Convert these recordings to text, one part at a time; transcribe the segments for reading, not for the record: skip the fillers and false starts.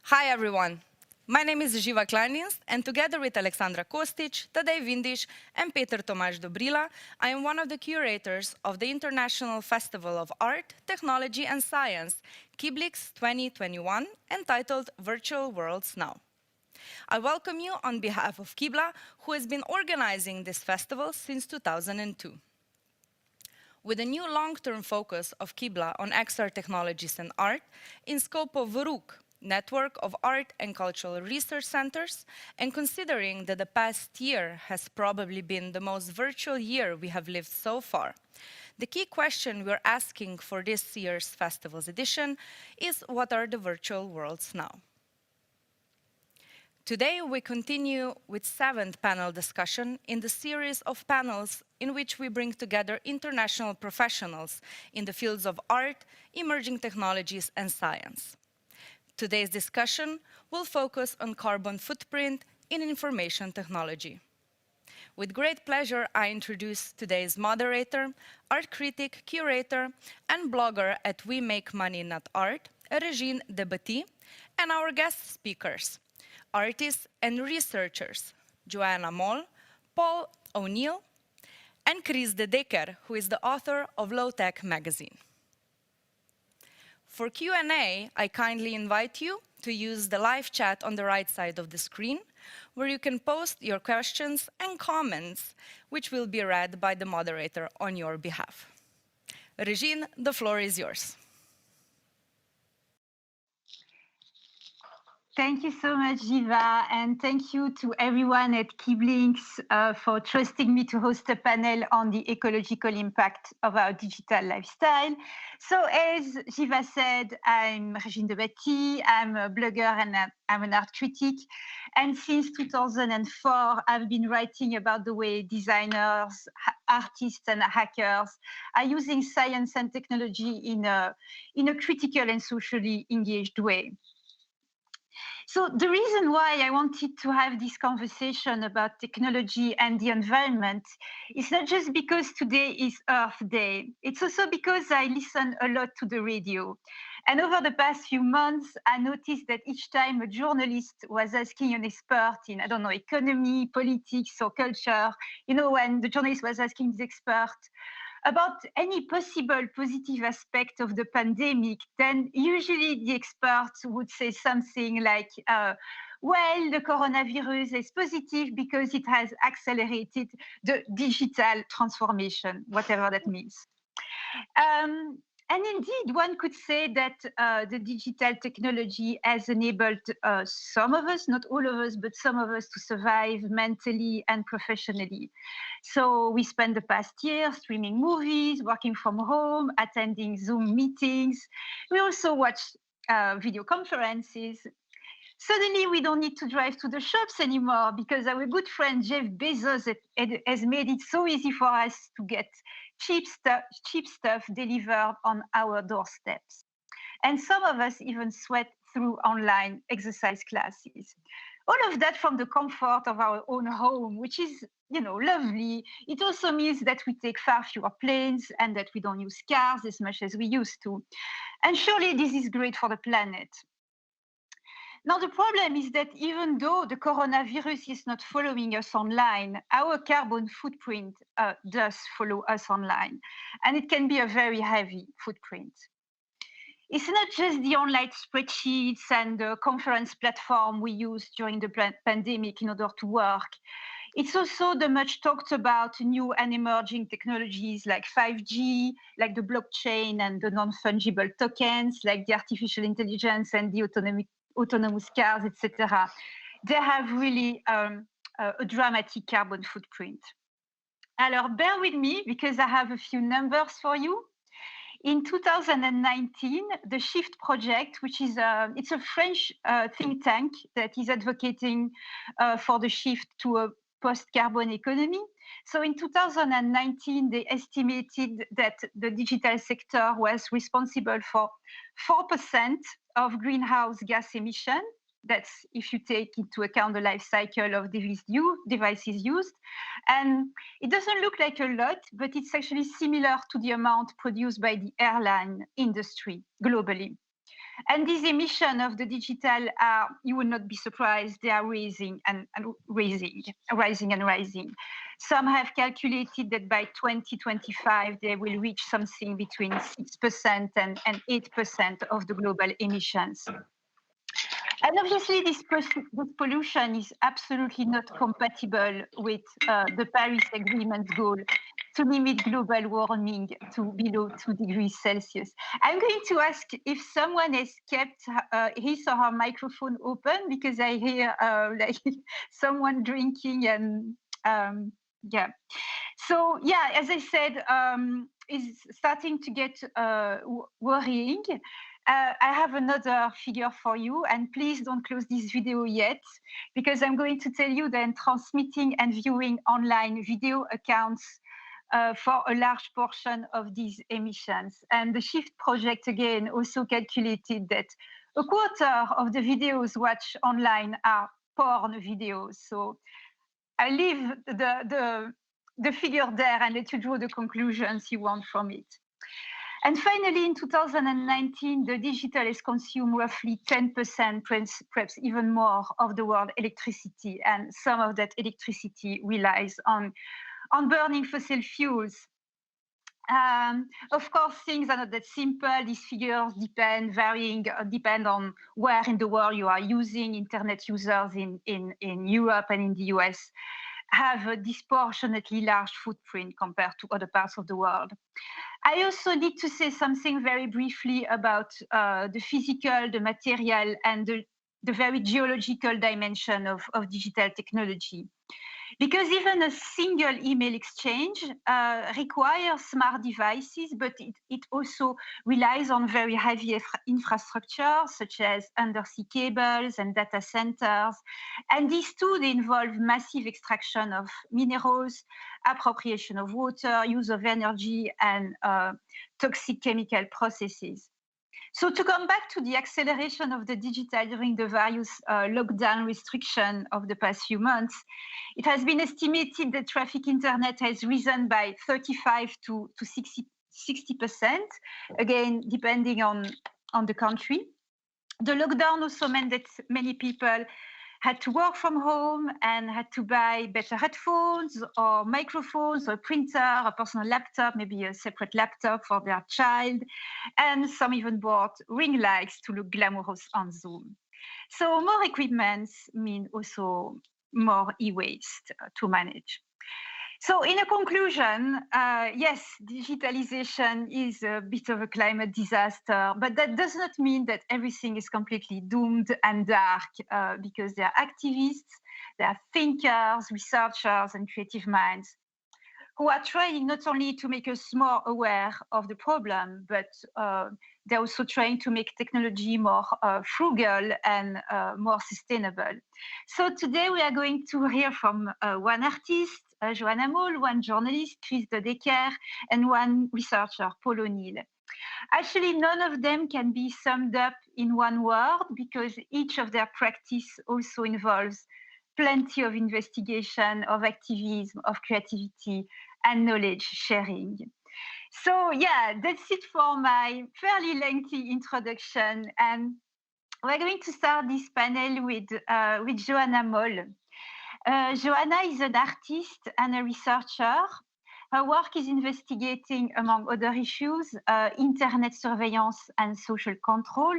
Hi everyone, my name is Živa Kleindienst, and together with Aleksandra Kostić, Tadej Vindiš and Peter Tomaž Dobrila, I am one of the curators of the International Festival of Art, Technology and Science, KIBLIX 2021, entitled Virtual Worlds Now. I welcome you on behalf of Kibla, who has been organizing this festival since 2002. With a new long-term focus of Kibla on XR technologies and art, in scope of VRUK, Network of Art and Cultural Research Centers, and considering that the past year has probably been the most virtual year we have lived so far, the key question we're asking for this year's festival's edition is, what are the virtual worlds now? Today, we continue with 7th panel discussion in the series of panels in which we bring together international professionals in the fields of art, emerging technologies, and science. Today's discussion will focus on carbon footprint in information technology. With great pleasure, I introduce today's moderator, art critic, curator, and blogger at We Make Money Not Art, Regine Debati, and our guest speakers, artists and researchers, Joanna Moll, Paulo Neil, and Chris de Decker, who is the author of Low Tech magazine. For Q&A, I kindly invite you to use the live chat on the right side of the screen, where you can post your questions and comments, which will be read by the moderator on your behalf. Regine, the floor is yours. Thank you so much, Jiva, and thank you to everyone at KIBLIX for trusting me to host a panel on the ecological impact of our digital lifestyle. So as Jiva said, I'm Regine Debati, I'm a blogger and I'm an art critic. And since 2004, I've been writing about the way designers, artists, and hackers are using science and technology in a critical and socially engaged way. So the reason why I wanted to have this conversation about technology and the environment is not just because today is Earth Day. It's also because I listen a lot to the radio. And over the past few months, I noticed that each time a journalist was asking an expert in, I don't know, economy, politics, or culture, you know, when the journalist was asking the expert about any possible positive aspect of the pandemic, then usually the experts would say something like, well, the coronavirus is positive because it has accelerated the digital transformation, whatever that means. And indeed, one could say that the digital technology has enabled some of us, not all of us, but some of us to survive mentally and professionally. So we spent the past year streaming movies, working from home, attending Zoom meetings. We also watch video conferences. Suddenly, we don't need to drive to the shops anymore because our good friend Jeff Bezos has made it so easy for us to get cheap stuff delivered on our doorsteps. And some of us even sweat through online exercise classes. All of that from the comfort of our own home, which is, you know, lovely. It also means that we take far fewer planes and that we don't use cars as much as we used to. And surely this is great for the planet. Now, the problem is that even though the coronavirus is not following us online, our carbon footprint does follow us online, and it can be a very heavy footprint. It's not just the online spreadsheets and the conference platform we used during the pandemic in order to work. It's also the much talked about new and emerging technologies like 5G, like the blockchain and the non-fungible tokens, like the artificial intelligence and the autonomous cars, etc. They have really a dramatic carbon footprint. Alors, bear with me because I have a few numbers for you. In 2019, the Shift project, which is it's a French think tank that is advocating for the shift to a post-carbon economy. So in 2019, they estimated that the digital sector was responsible for 4% of greenhouse gas emission. That's if you take into account the life cycle of devices used. And it doesn't look like a lot, but it's actually similar to the amount produced by the airline industry globally. And these emissions of the digital are, you will not be surprised, they are rising and rising. Some have calculated that by 2025, they will reach something between 6% and 8% of the global emissions. And obviously, this pollution is absolutely not compatible with the Paris Agreement's goal to limit global warming to below 2 degrees Celsius. I'm going to ask if someone has kept his or her microphone open, because I hear like someone drinking and yeah. So yeah, as I said, it's starting to get worrying. I have another figure for you, and please don't close this video yet, because I'm going to tell you that transmitting and viewing online video accounts for a large portion of these emissions. And the Shift project, again, also calculated that a quarter of the videos watched online are porn videos. So I leave the figure there and let you draw the conclusions you want from it. And finally, in 2019, the digital has consumed roughly 10%, perhaps even more, of the world's electricity. And some of that electricity relies on burning fossil fuels. Of course, things are not that simple. These figures depend on where in the world you are using. Internet users in Europe and in the US have a disproportionately large footprint compared to other parts of the world. I also need to say something very briefly about the physical, the material, and the very geological dimension of digital technology. Because even a single email exchange requires smart devices, but it also relies on very heavy infrastructure, such as undersea cables and data centers. And these too, they involve massive extraction of minerals, appropriation of water, use of energy, and toxic chemical processes. So to come back to the acceleration of the digital during the various lockdown restrictions of the past few months, it has been estimated that traffic internet has risen by 35 to 60%, again, depending on the country. The lockdown also meant that many people had to work from home and had to buy better headphones or microphones or a printer, a personal laptop, maybe a separate laptop for their child. And some even bought ring lights to look glamorous on Zoom. So more equipments mean also more e-waste to manage. So in a conclusion, yes, digitalization is a bit of a climate disaster, but that does not mean that everything is completely doomed and dark, because there are activists, there are thinkers, researchers, and creative minds who are trying not only to make us more aware of the problem, but they're also trying to make technology more frugal and more sustainable. So today we are going to hear from one artist, Joanna Moll, one journalist, Chris de Decker, and one researcher, Paulo Neil. Actually, none of them can be summed up in one word, because each of their practice also involves plenty of investigation, of activism, of creativity, and knowledge sharing. So yeah, that's it for my fairly lengthy introduction. And we're going to start this panel with Joanna Moll. Joanna is an artist and a researcher. Her work is investigating, among other issues, internet surveillance and social control,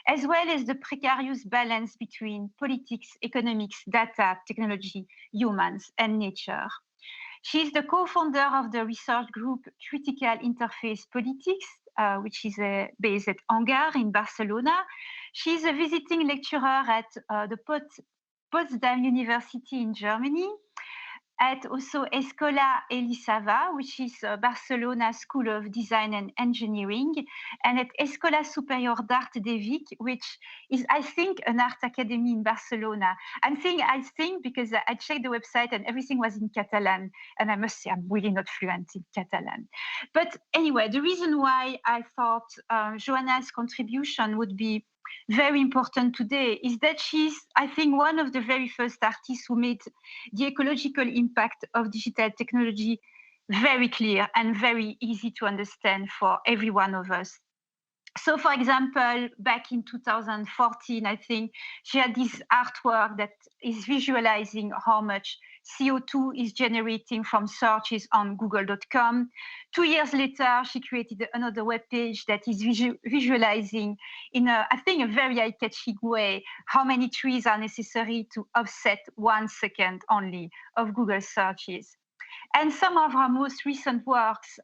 as well as the precarious balance between politics, economics, data, technology, humans, and nature. She is the co-founder of the research group Critical Interface Politics, which is based at Angar in Barcelona. She is a visiting lecturer at the Potsdam University in Germany, at also Escola Elisava, which is Barcelona School of Design and Engineering, and at Escola Superior d'Art de Vic, which is, I think, an art academy in Barcelona. I think because I checked the website and everything was in Catalan, and I must say I'm really not fluent in Catalan. But anyway, the reason why I thought Joanna's contribution would be very important today is that she's, I think, one of the very first artists who made the ecological impact of digital technology very clear and very easy to understand for every one of us. So, for example, back in 2014, I think she had this artwork that is visualizing how much CO2 is generating from searches on google.com. 2 years later, she created another web page that is visualizing in I think, a very eye-catching way how many trees are necessary to offset 1 second only of Google searches. And some of her most recent works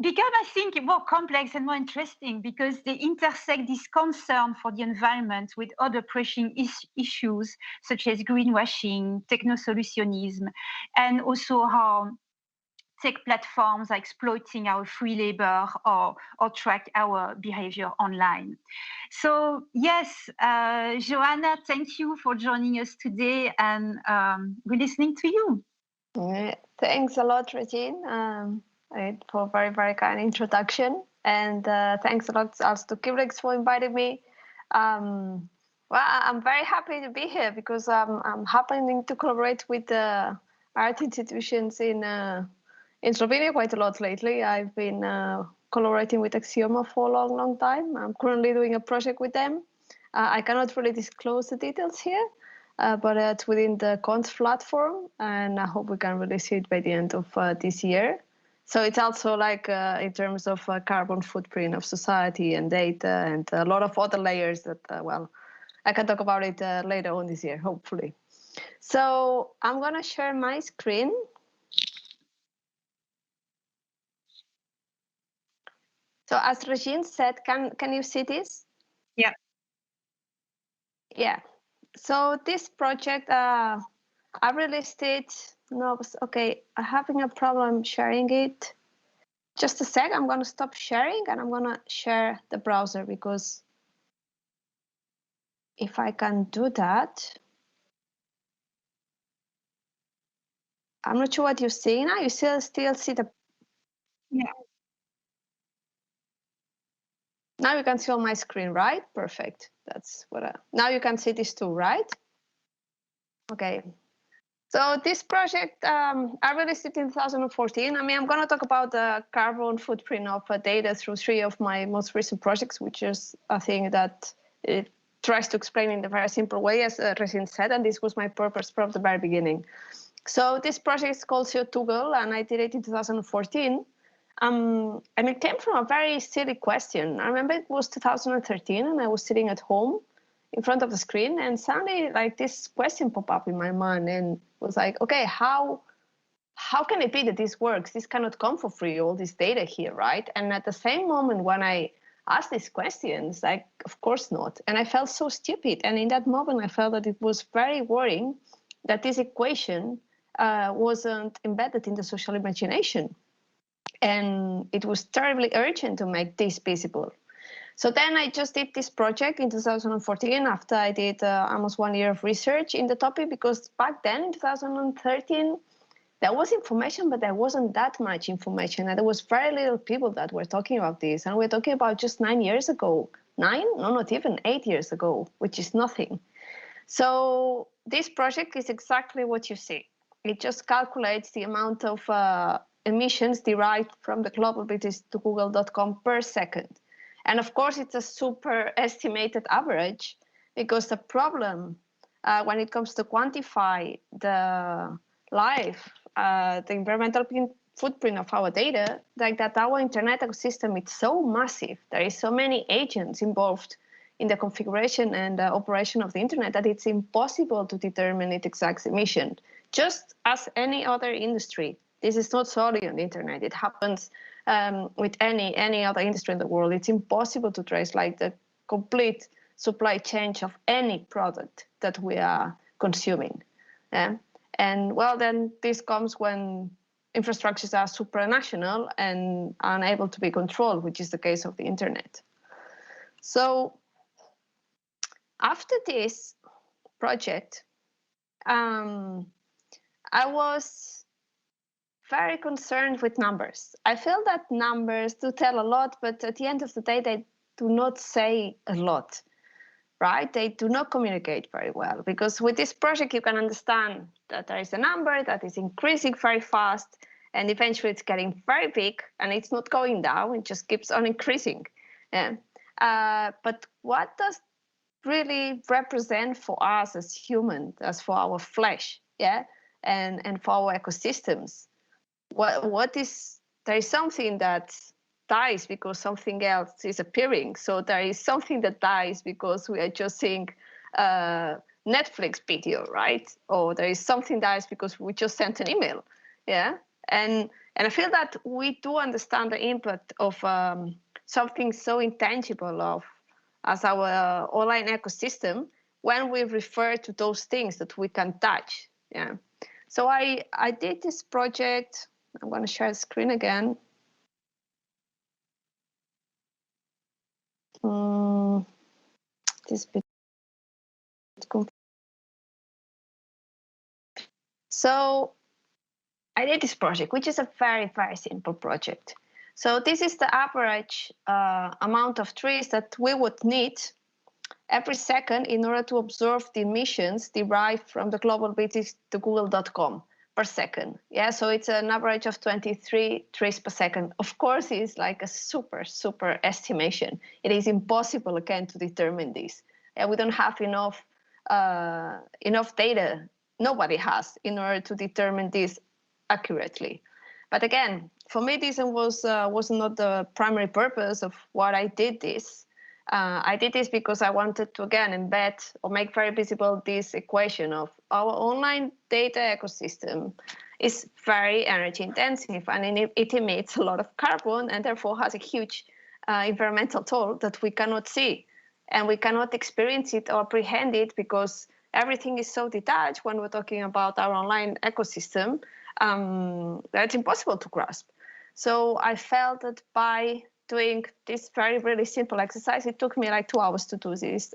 become, I think, more complex and more interesting because they intersect this concern for the environment with other pressing issues such as greenwashing, techno-solutionism, and also how tech platforms are exploiting our free labor or track our behavior online. So yes, Joanna, thank you for joining us today, and we're listening to you. Thanks a lot, Regine. For a very, very kind introduction. And thanks a lot also to KIBLIX for inviting me. Well, I'm very happy to be here because I'm happening to collaborate with art institutions in Slovenia quite a lot lately. I've been collaborating with Axioma for a long, long time. I'm currently doing a project with them. I cannot really disclose the details here, but it's within the Cons platform, and I hope we can release it by the end of this year. So it's also like in terms of carbon footprint of society and data and a lot of other layers that, well, I can talk about it later on this year, hopefully. So I'm going to share my screen. So as Regine said, can you see this? Yeah. Yeah. So this project, I released it. No, okay, I'm having a problem sharing it. Just a sec, I'm going to stop sharing and I'm going to share the browser, because if I can do that, I'm not sure what you're seeing now. You still see the... Yeah. Now you can see on my screen, right? Perfect. That's what now you can see this too, right? Okay. So this project, I released it in 2014. I mean, I'm going to talk about the carbon footprint of data through 3 of my most recent projects, which is a thing that it tries to explain in a very simple way, as Regine said, and this was my purpose from the very beginning. So this project is called CO2 Girl, and I did it in 2014. And it came from a very silly question. I remember it was 2013, and I was sitting at home in front of the screen, and suddenly like this question popped up in my mind and was like, okay, how can it be that this works? This cannot come for free, all this data here, right? And at the same moment when I asked these questions, like, of course not. And I felt so stupid. And in that moment, I felt that it was very worrying that this equation wasn't embedded in the social imagination. And it was terribly urgent to make this visible. So then I just did this project in 2014 after I did almost 1 year of research in the topic, because back then in 2013, there was information, but there wasn't that much information. And there was very little people that were talking about this. And we're talking about just 9 years ago. 9? No, not even 8 years ago, which is nothing. So this project is exactly what you see. It just calculates the amount of emissions derived from the global visits to google.com per second. And of course, it's a super estimated average, because the problem when it comes to quantify the life, the environmental footprint of our data, like that our internet ecosystem is so massive, there is so many agents involved in the configuration and operation of the internet, that it's impossible to determine its exact emission. Just as any other industry, this is not solely on the internet. It happens with any other industry in the world. It's impossible to trace like the complete supply chain of any product that we are consuming. And well, then this comes when infrastructures are supranational and unable to be controlled, which is the case of the internet. So after this project, I was very concerned with numbers. I feel that numbers do tell a lot, but at the end of the day, they do not say a lot, right? They do not communicate very well, because with this project, you can understand that there is a number that is increasing very fast, and eventually it's getting very big, and it's not going down, it just keeps on increasing. Yeah. But what does really represent for us as humans, as for our flesh, yeah, and for our ecosystems? What is, there is something that dies because something else is appearing. So there is something that dies because we are just seeing Netflix video, right? Or there is something that dies because we just sent an email, yeah. And I feel that we do understand the impact of something so intangible of as our online ecosystem when we refer to those things that we can touch, yeah. So I did this project. I'm going to share the screen again. This bit. So I did this project, which is a very, very simple project. So this is the average amount of trees that we would need every second in order to observe the emissions derived from the global visits to google.com per second. Yeah, so it's an average of 23 trees per second. Of course, it's like a super, super estimation. It is impossible, again, to determine this. Yeah, we don't have enough data. Nobody has in order to determine this accurately. But again, for me, this was not the primary purpose of what I did this. I did this because I wanted to, again, embed or make very visible this equation of our online data ecosystem is very energy intensive, and it emits a lot of carbon and therefore has a huge environmental toll that we cannot see. And we cannot experience it or apprehend it because everything is so detached when we're talking about our online ecosystem that it's impossible to grasp. So I felt that by doing this very, really simple exercise, it took me like 2 hours to do this,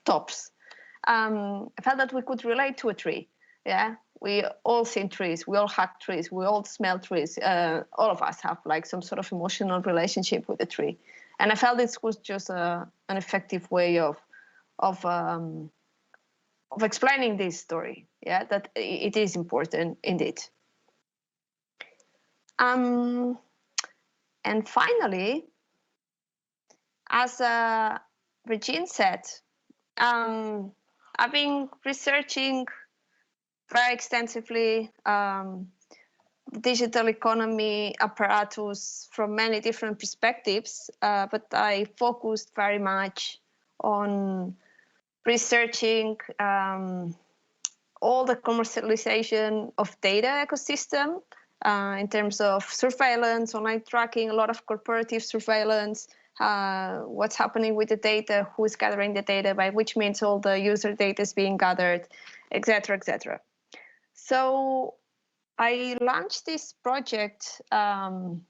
tops. I felt that we could relate to a tree. Yeah, we all see trees, we all hug trees, we all smell trees. All of us have like some sort of emotional relationship with a tree. And I felt this was just an effective way of explaining this story. Yeah, that it is important indeed. And finally, as Regine said, I've been researching very extensively the digital economy apparatus from many different perspectives, but I focused very much on researching all the commercialization of data ecosystem in terms of surveillance, online tracking, a lot of corporative surveillance, what's happening with the data, who is gathering the data, by which means all the user data is being gathered, etc., etc. So I launched this project. No,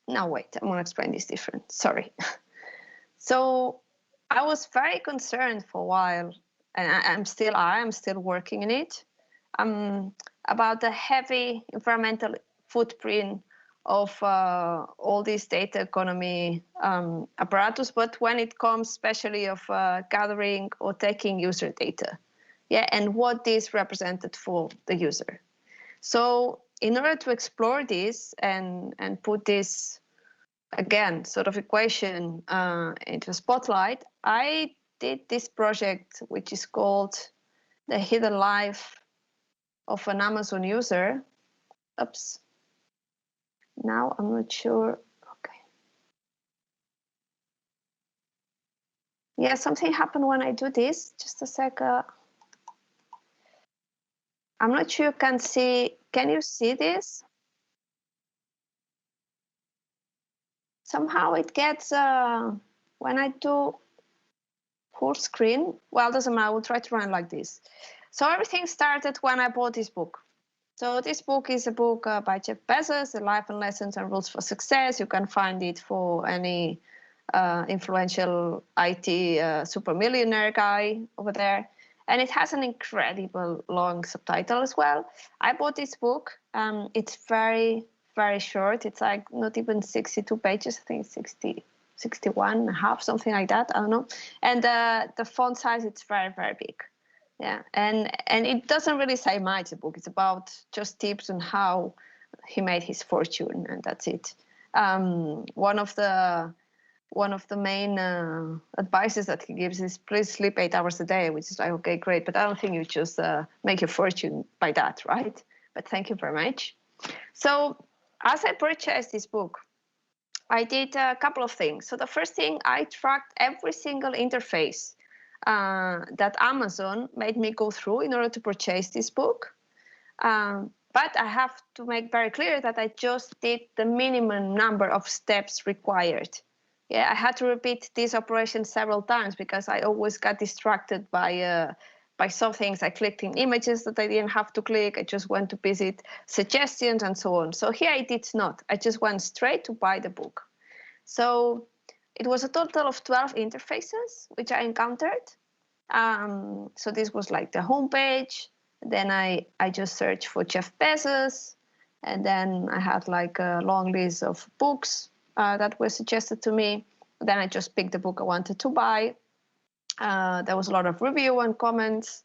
wait, I'm going to explain this different. Sorry. So I was very concerned for a while, and I am still working in it, about the heavy environmental footprint of all these data economy apparatus, but when it comes especially of gathering or taking user data, yeah, and what this represented for the user. So in order to explore this and put this, again, sort of equation into a spotlight, I did this project, which is called The Hidden Life of an Amazon User. Oops. Now I'm not sure. Okay. Yeah, something happened when I do this. Just a sec. I'm not sure you can see. Can you see this? Somehow it gets, when I do full screen, well, doesn't matter, I will try to run like this. So everything started when I bought this book. So this book is a book by Jeff Bezos, The Life and Lessons and Rules for Success. You can find it for any influential IT super millionaire guy over there. And it has an incredible long subtitle as well. I bought this book. It's very, very short. It's like not even 62 pages. I think it's 61 and a half, something like that. I don't know. And the font size, it's very, very big. Yeah, and it doesn't really say much, the book. It's about just tips on how he made his fortune, and that's it. One of the one of the main advices that he gives is please sleep 8 hours a day, which is like, okay, great. But I don't think you just make your fortune by that, right? But thank you very much. So as I purchased this book, I did a couple of things. So the first thing, I tracked every single interface that Amazon made me go through in order to purchase this book. But I have to make very clear that I just did the minimum number of steps required. Yeah, I had to repeat this operation several times because I always got distracted by some things. I clicked in images that I didn't have to click. I just went to visit suggestions and so on. So here I did not. I just went straight to buy the book. So it was a total of 12 interfaces which I encountered. So this was like the homepage. Then I just searched for Jeff Bezos. And then I had like a long list of books that were suggested to me. Then I just picked the book I wanted to buy. There was a lot of review and comments.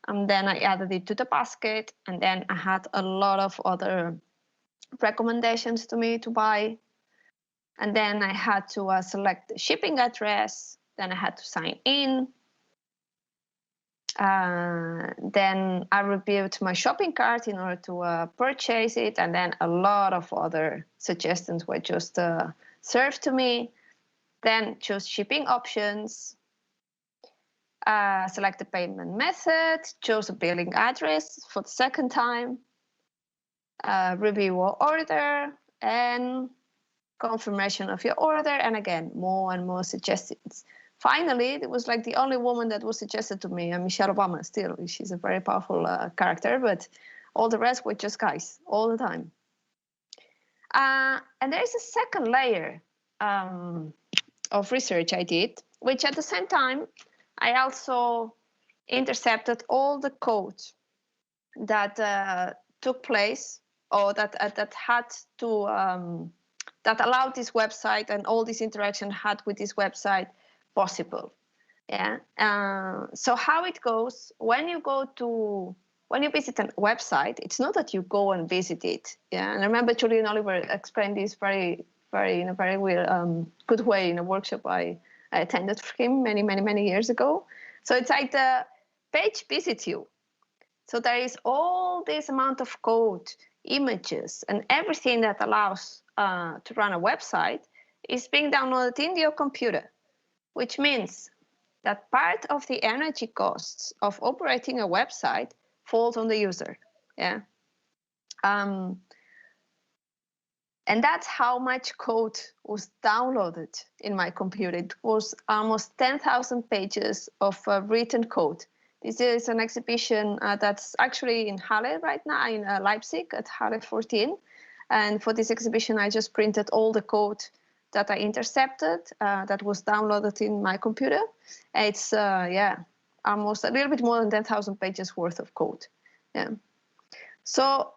And then I added it to the basket. And then I had a lot of other recommendations to me to buy. And then I had to select the shipping address. Then I had to sign in. Then I reviewed my shopping cart in order to purchase it. And then a lot of other suggestions were just served to me. Then choose shipping options. Select the payment method. Chose a billing address for the second time. Review or order. And confirmation of your order. And again, more and more suggestions. Finally, it was like the only woman that was suggested to me, Michelle Obama. Still, she's a very powerful character, but all the rest were just guys all the time. And there is a second layer of research I did, which at the same time, I also intercepted all the code that took place or that had to that allowed this website and all this interaction had with this website possible. Yeah. So how it goes when you visit a website, it's not that you go and visit it. Yeah. And I remember Julian Oliver explained this in a very good way in a workshop I attended for him many years ago. So it's like the page visits you. So there is all this amount of code, images, and everything that allows to run a website is being downloaded into your computer, which means that part of the energy costs of operating a website falls on the user. Yeah. And that's how much code was downloaded in my computer. It was almost 10,000 pages of written code. This is an exhibition that's actually in Halle right now, in Leipzig at Halle 14. And for this exhibition, I just printed all the code that I intercepted that was downloaded in my computer. It's, almost a little bit more than 10,000 pages worth of code. Yeah. So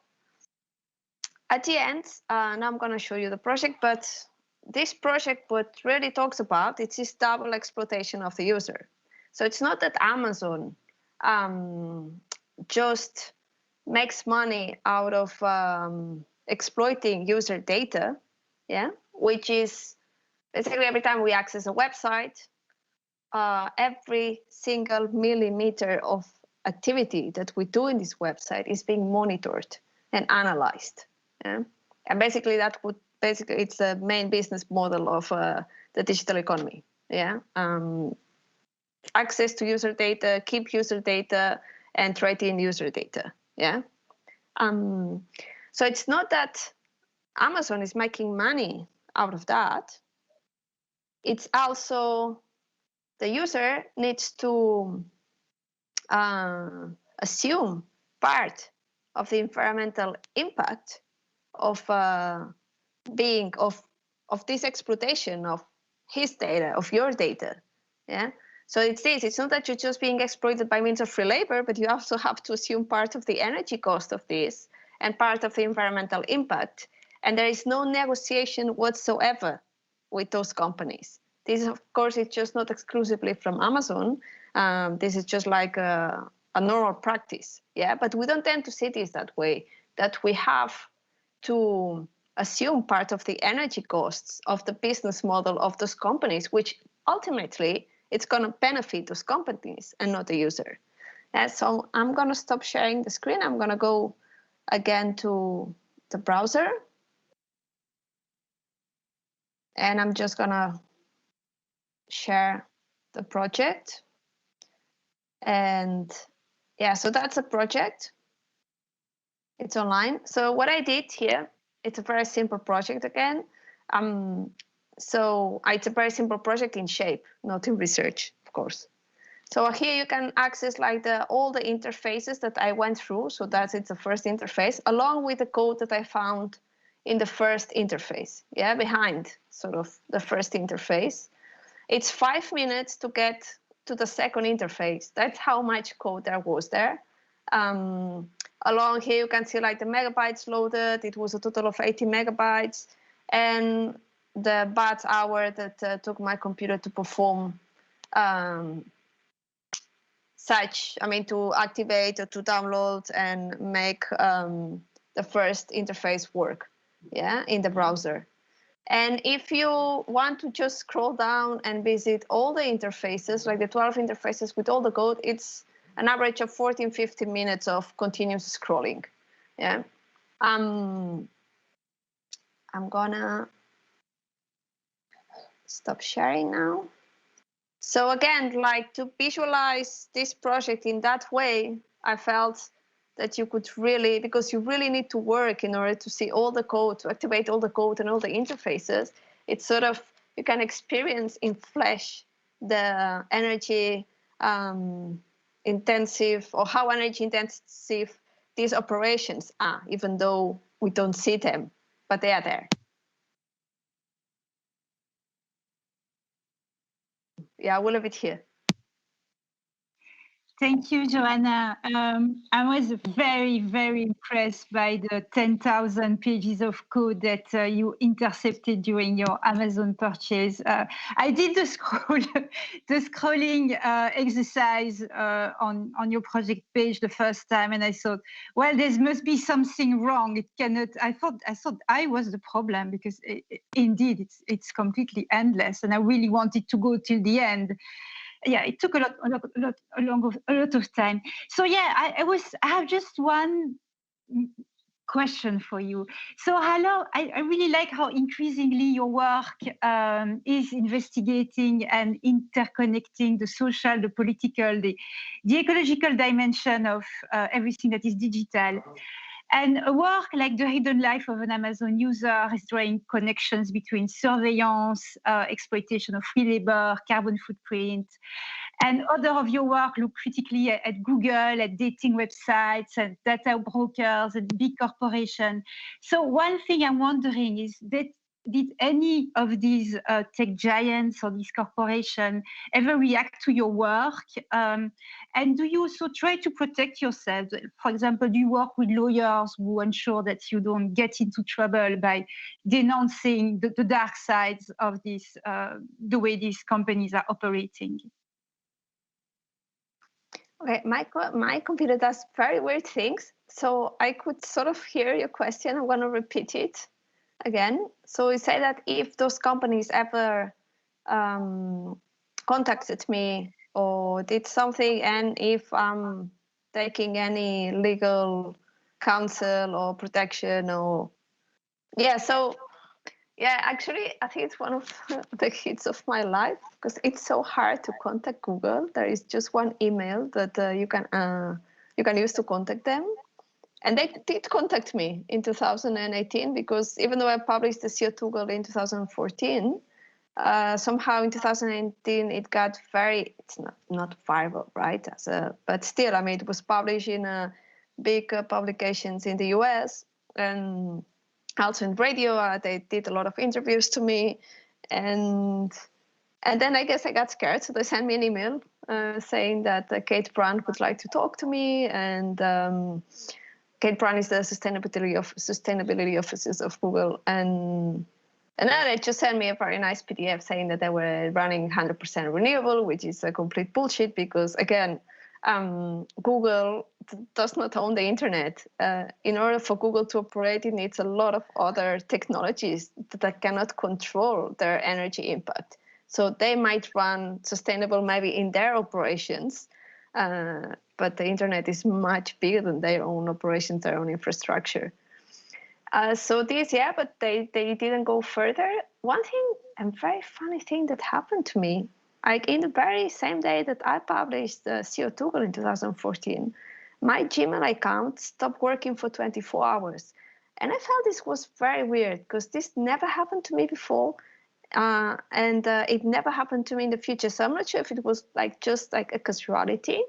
at the end, now I'm going to show you the project, but this project, what really talks about, it's this double exploitation of the user. So it's not that Amazon just makes money out of exploiting user data, yeah, which is basically every time we access a website, every single millimeter of activity that we do in this website is being monitored and analyzed. Yeah? And basically it's the main business model of the digital economy. Yeah. Access to user data, keep user data, and trade in user data. Yeah. So it's not that Amazon is making money out of that. It's also the user needs to assume part of the environmental impact of this exploitation of his data, of your data. Yeah. So it's not that you're just being exploited by means of free labor, but you also have to assume part of the energy cost of this and part of the environmental impact. And there is no negotiation whatsoever with those companies. This, of course, is just not exclusively from Amazon. This is just like a normal practice. Yeah, but we don't tend to see this that way, that we have to assume part of the energy costs of the business model of those companies, which ultimately it's going to benefit those companies and not the user. So I'm going to stop sharing the screen. I'm going to go again to the browser. And I'm just going to share the project. And yeah, so that's a project. It's online. So what I did here, it's a very simple project again. So it's a very simple project in shape, not in research, of course. So here you can access like all the interfaces that I went through. So it's the first interface, along with the code that I found in the first interface, yeah, behind sort of the first interface. It's 5 minutes to get to the second interface. That's how much code there was there. Along here, you can see like the megabytes loaded. It was a total of 80 megabytes. And the bat hour that took my computer to perform to activate or to download and make the first interface work, yeah, in the browser. And if you want to just scroll down and visit all the interfaces, like the 12 interfaces with all the code, it's an average of 14, 15 minutes of continuous scrolling. Yeah. I'm gonna stop sharing now. So again, like to visualize this project in that way, I felt that you could really, because you really need to work in order to see all the code, to activate all the code and all the interfaces. It's sort of, you can experience in flesh the energy intensive, or how energy intensive these operations are, even though we don't see them, but they are there. Yeah, I will leave it here. Thank you, Joanna. I was very, very impressed by the 10,000 pages of code that you intercepted during your Amazon purchase. I did the scrolling exercise on your project page the first time, and I thought, well, there must be something wrong. It cannot. I thought I was the problem, because indeed it's completely endless, and I really wanted to go till the end. Yeah, it took a lot of time. So yeah, I have just one question for you. So hello, I really like how increasingly your work is investigating and interconnecting the social, the political, the ecological dimension of everything that is digital. And a work like The Hidden Life of an Amazon User is drawing connections between surveillance, exploitation of free labor, carbon footprint. And other of your work look critically at Google, at dating websites, and data brokers, and big corporations. So one thing I'm wondering is that, did any of these tech giants or these corporations ever react to your work? And do you also try to protect yourself? For example, do you work with lawyers who ensure that you don't get into trouble by denouncing the dark sides of this, the way these companies are operating? Okay, my computer does very weird things, so I could sort of hear your question. I'm going to repeat it again. So you say that if those companies ever contacted me or did something, and if I'm taking any legal counsel or protection, or actually I think it's one of the hits of my life, because it's so hard to contact Google. There is just one email that you can use to contact them. And they did contact me in 2018, because even though I published the CO2 goal in 2014, somehow in 2018 it got it's not viral, right? But still, I mean, it was published in big publications in the US, and also in radio. They did a lot of interviews to me, and then I guess I got scared, so they sent me an email saying that Kate Brand would like to talk to me, and Kate Brown is the sustainability officers of Google, and then they just sent me a very nice PDF saying that they were running 100% renewable, which is a complete bullshit, because again, Google does not own the internet. In order for Google to operate, it needs a lot of other technologies that cannot control their energy impact. So they might run sustainable maybe in their operations, but the internet is much bigger than their own operations, their own infrastructure. So this, yeah, but they didn't go further. One thing, a very funny thing that happened to me, like in the very same day that I published the CO2 goal in 2014, my Gmail account stopped working for 24 hours. And I felt this was very weird because this never happened to me before. And it never happened to me in the future. So I'm not sure if it was like just like a casualty,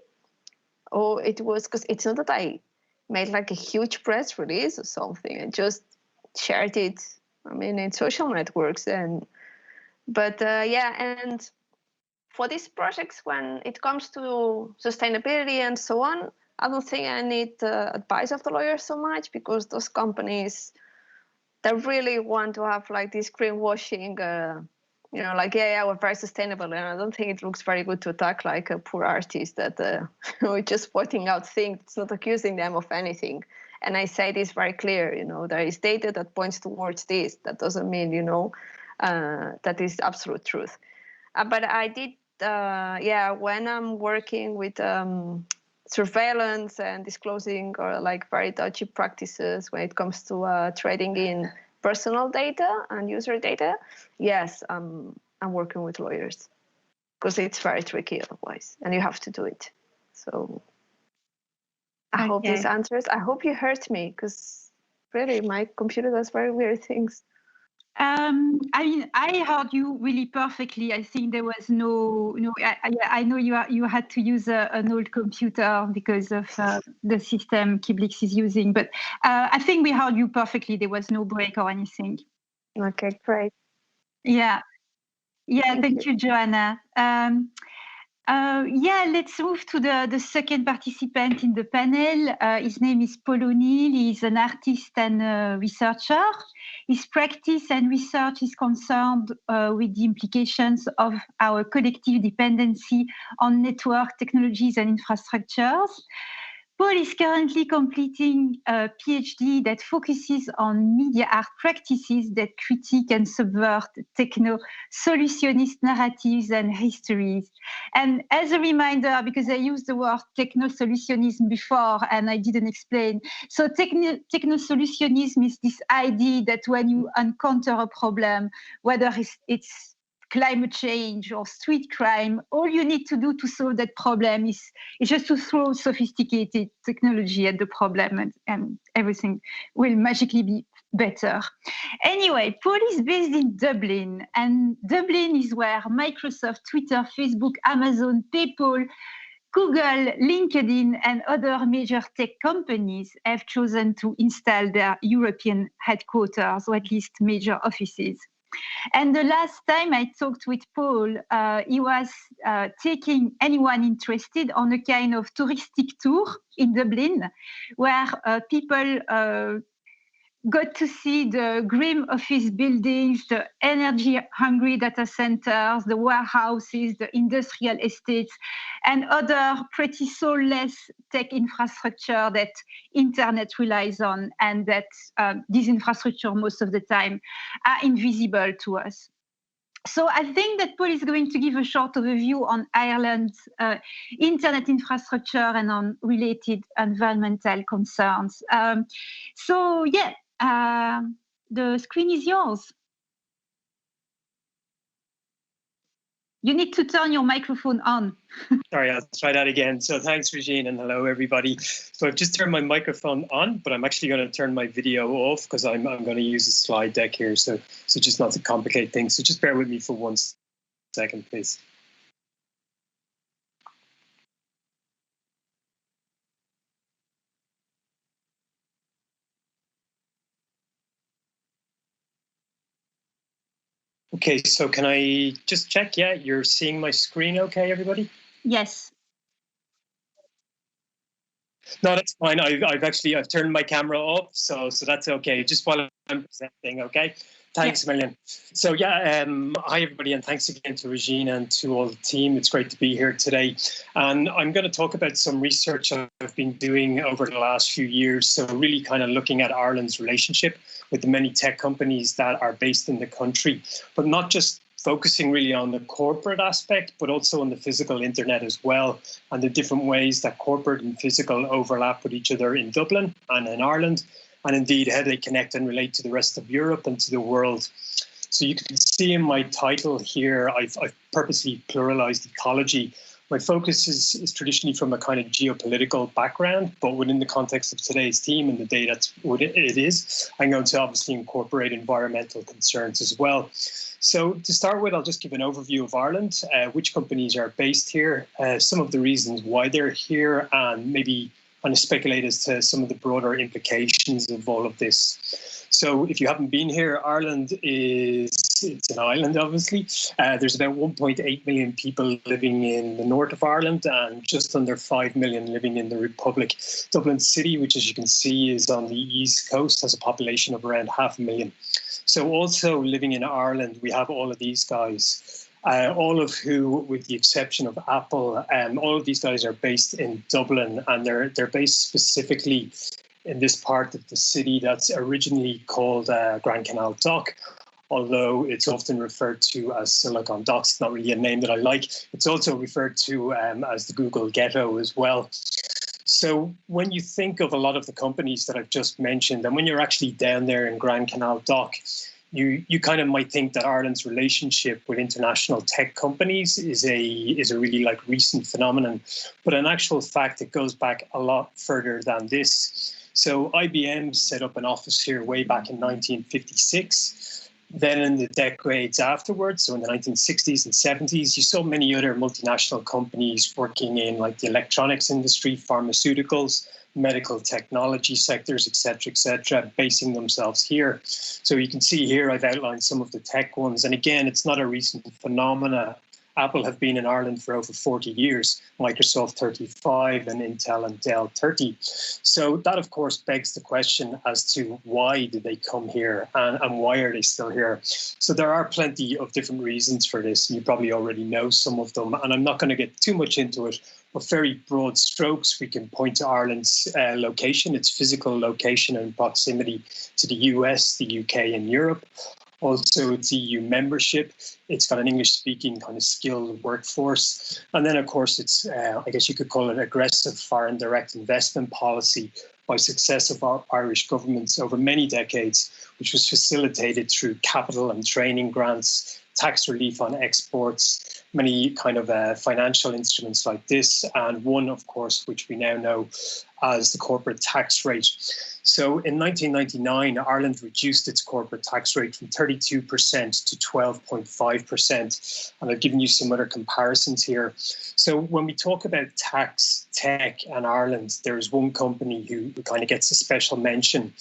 or it was because it's not that I made like a huge press release or something. I just shared it, I mean, in social networks. But and for these projects, when it comes to sustainability and so on, I don't think I need the advice of the lawyer so much, because those companies, they really want to have like this greenwashing, like, yeah, we're very sustainable. And I don't think it looks very good to attack like a poor artist that we're just pointing out things. It's not accusing them of anything. And I say this very clear, there is data that points towards this. That doesn't mean, that is absolute truth. But I did, when I'm working with surveillance and disclosing or like very dodgy practices when it comes to trading in personal data and user data, yes, I'm working with lawyers, because it's very tricky otherwise, and you have to do it. So I hope this answers. I hope you heard me, because really my computer does very weird things. I mean, I heard you really perfectly. I think there was no. I know you had to use an old computer because of the system KIBLIX is using, but I think we heard you perfectly. There was no break or anything. Okay, great. Yeah, thank you, Joanna. Let's move to the second participant in the panel. His name is Paulo Neil. He's an artist and a researcher. His practice and research is concerned with the implications of our collective dependency on network technologies and infrastructures. Paul is currently completing a PhD that focuses on media art practices that critique and subvert techno-solutionist narratives and histories. And as a reminder, because I used the word techno-solutionism before and I didn't explain, so techno-solutionism is this idea that when you encounter a problem, whether it's climate change or street crime, all you need to do to solve that problem is just to throw sophisticated technology at the problem, and everything will magically be better. Anyway, Paul is based in Dublin, and Dublin is where Microsoft, Twitter, Facebook, Amazon, PayPal, Google, LinkedIn, and other major tech companies have chosen to install their European headquarters, or at least major offices. And the last time I talked with Paul, he was taking anyone interested on a kind of touristic tour in Dublin, where people got to see the grim office buildings, the energy-hungry data centers, the warehouses, the industrial estates, and other pretty soulless tech infrastructure that internet relies on, and that these infrastructure most of the time are invisible to us. So I think that Paul is going to give a short overview on Ireland's internet infrastructure and on related environmental concerns. The screen is yours. You need to turn your microphone on. Sorry, I'll try that again. So thanks, Regine, and hello, everybody. So I've just turned my microphone on, but I'm actually going to turn my video off because I'm going to use a slide deck here. So just not to complicate things. So just bear with me for 1 second, please. Okay, so can I just check? Yeah, you're seeing my screen okay, everybody? Yes. No, that's fine. I've turned my camera off, so that's okay. Just while I'm presenting, okay? Thanks a million. So yeah, hi everybody, and thanks again to Regina and to all the team. It's great to be here today. And I'm going to talk about some research I've been doing over the last few years. So really kind of looking at Ireland's relationship with the many tech companies that are based in the country, but not just focusing really on the corporate aspect, but also on the physical internet as well, and the different ways that corporate and physical overlap with each other in Dublin and in Ireland, and indeed how they connect and relate to the rest of Europe and to the world. So you can see in my title here, I've purposely pluralized ecology. My focus is traditionally from a kind of geopolitical background, but within the context of today's theme and the day that's what it is, I'm going to obviously incorporate environmental concerns as well. So to start with, I'll just give an overview of Ireland, which companies are based here, some of the reasons why they're here, and maybe kind of speculate as to some of the broader implications of all of this. So if you haven't been here, Ireland it's an island, obviously. There's about 1.8 million people living in the north of Ireland and just under 5 million living in the Republic. Dublin City, which as you can see is on the east coast, has a population of around 500,000. So also living in Ireland, we have all of these guys. All of who, with the exception of Apple, all of these guys are based in Dublin, and they're based specifically in this part of the city that's originally called Grand Canal Dock, although it's often referred to as Silicon Docks. It's not really a name that I like. It's also referred to as the Google Ghetto as well. So when you think of a lot of the companies that I've just mentioned, and when you're actually down there in Grand Canal Dock, you kind of might think that Ireland's relationship with international tech companies is a really like recent phenomenon, but in actual fact, it goes back a lot further than this. So IBM set up an office here way back in 1956. Then in the decades afterwards, so in the 1960s and 70s, you saw many other multinational companies working in like the electronics industry, pharmaceuticals, medical technology sectors, et cetera, basing themselves here. So you can see here, I've outlined some of the tech ones. And again, it's not a recent phenomena. Apple have been in Ireland for over 40 years, Microsoft 35 and Intel and Dell 30. So that, of course, begs the question as to why did they come here and why are they still here? So there are plenty of different reasons for this. And you probably already know some of them, and I'm not going to get too much into it. But very broad strokes, we can point to Ireland's location, its physical location and proximity to the US, the UK and Europe. Also, its EU membership. It's got an English-speaking kind of skilled workforce. And then, of course, it's, I guess you could call it aggressive foreign direct investment policy by successive Irish governments over many decades, which was facilitated through capital and training grants, tax relief on exports, many kind of financial instruments like this, and one, of course, which we now know as the corporate tax rate. So in 1999, Ireland reduced its corporate tax rate from 32% to 12.5%. And I've given you some other comparisons here. So when we talk about tax, tech, and Ireland, there's one company who kind of gets a special mention,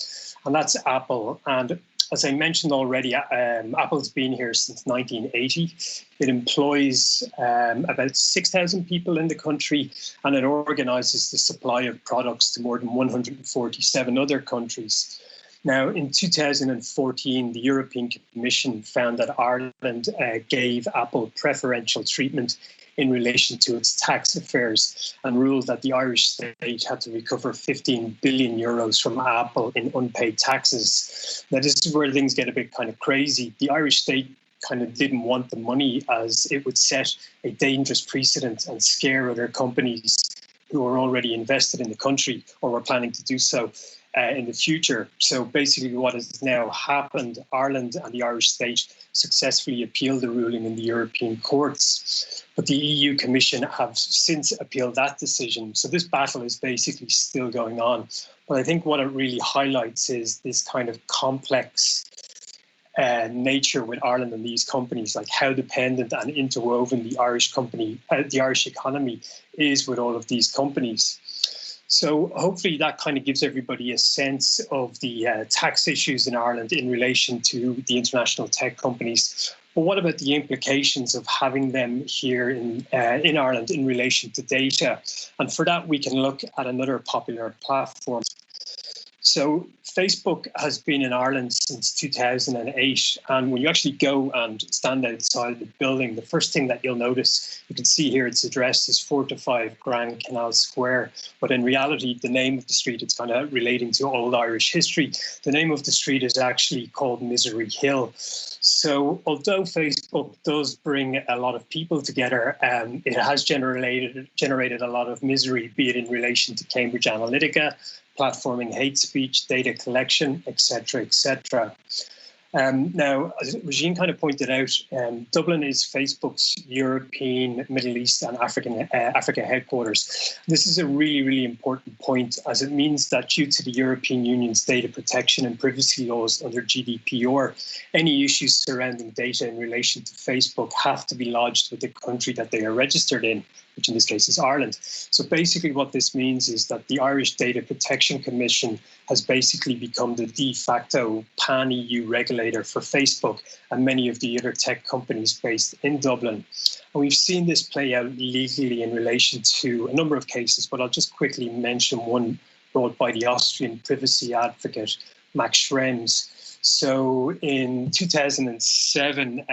and that's Apple. And as I mentioned already, Apple's been here since 1980. It employs about 6,000 people in the country, and it organizes the supply of products to more than 147 other countries. Now, in 2014, the European Commission found that Ireland gave Apple preferential treatment in relation to its tax affairs and ruled that the Irish state had to recover 15 billion euros from Apple in unpaid taxes. Now, this is where things get a bit kind of crazy. The Irish state kind of didn't want the money as it would set a dangerous precedent and scare other companies who are already invested in the country or were planning to do so in the future. So basically what has now happened, Ireland and the Irish state successfully appealed the ruling in the European courts, but the EU Commission have since appealed that decision. So this battle is basically still going on. But I think what it really highlights is this kind of complex nature with Ireland and these companies, like how dependent and interwoven the Irish economy is with all of these companies. So hopefully that kind of gives everybody a sense of the tax issues in Ireland in relation to the international tech companies. But what about the implications of having them here in Ireland in relation to data? And for that, we can look at another popular platform. So Facebook has been in Ireland since 2008. And when you actually go and stand outside the building, the first thing that you'll notice, you can see here its address is 4-5 Grand Canal Square. But in reality, the name of the street, it's kind of relating to old Irish history. The name of the street is actually called Misery Hill. So although Facebook does bring a lot of people together, it has generated a lot of misery, be it in relation to Cambridge Analytica, platforming hate speech, data collection, etc., etc. Now, as Regine kind of pointed out, Dublin is Facebook's European, Middle East and Africa headquarters. This is a really, really important point, as it means that due to the European Union's data protection and privacy laws under GDPR, any issues surrounding data in relation to Facebook have to be lodged with the country that they are registered in, which in this case is Ireland. So basically what this means is that the Irish Data Protection Commission has basically become the de facto pan-EU regulator for Facebook and many of the other tech companies based in Dublin. And we've seen this play out legally in relation to a number of cases, but I'll just quickly mention one brought by the Austrian privacy advocate, Max Schrems. So in 2007,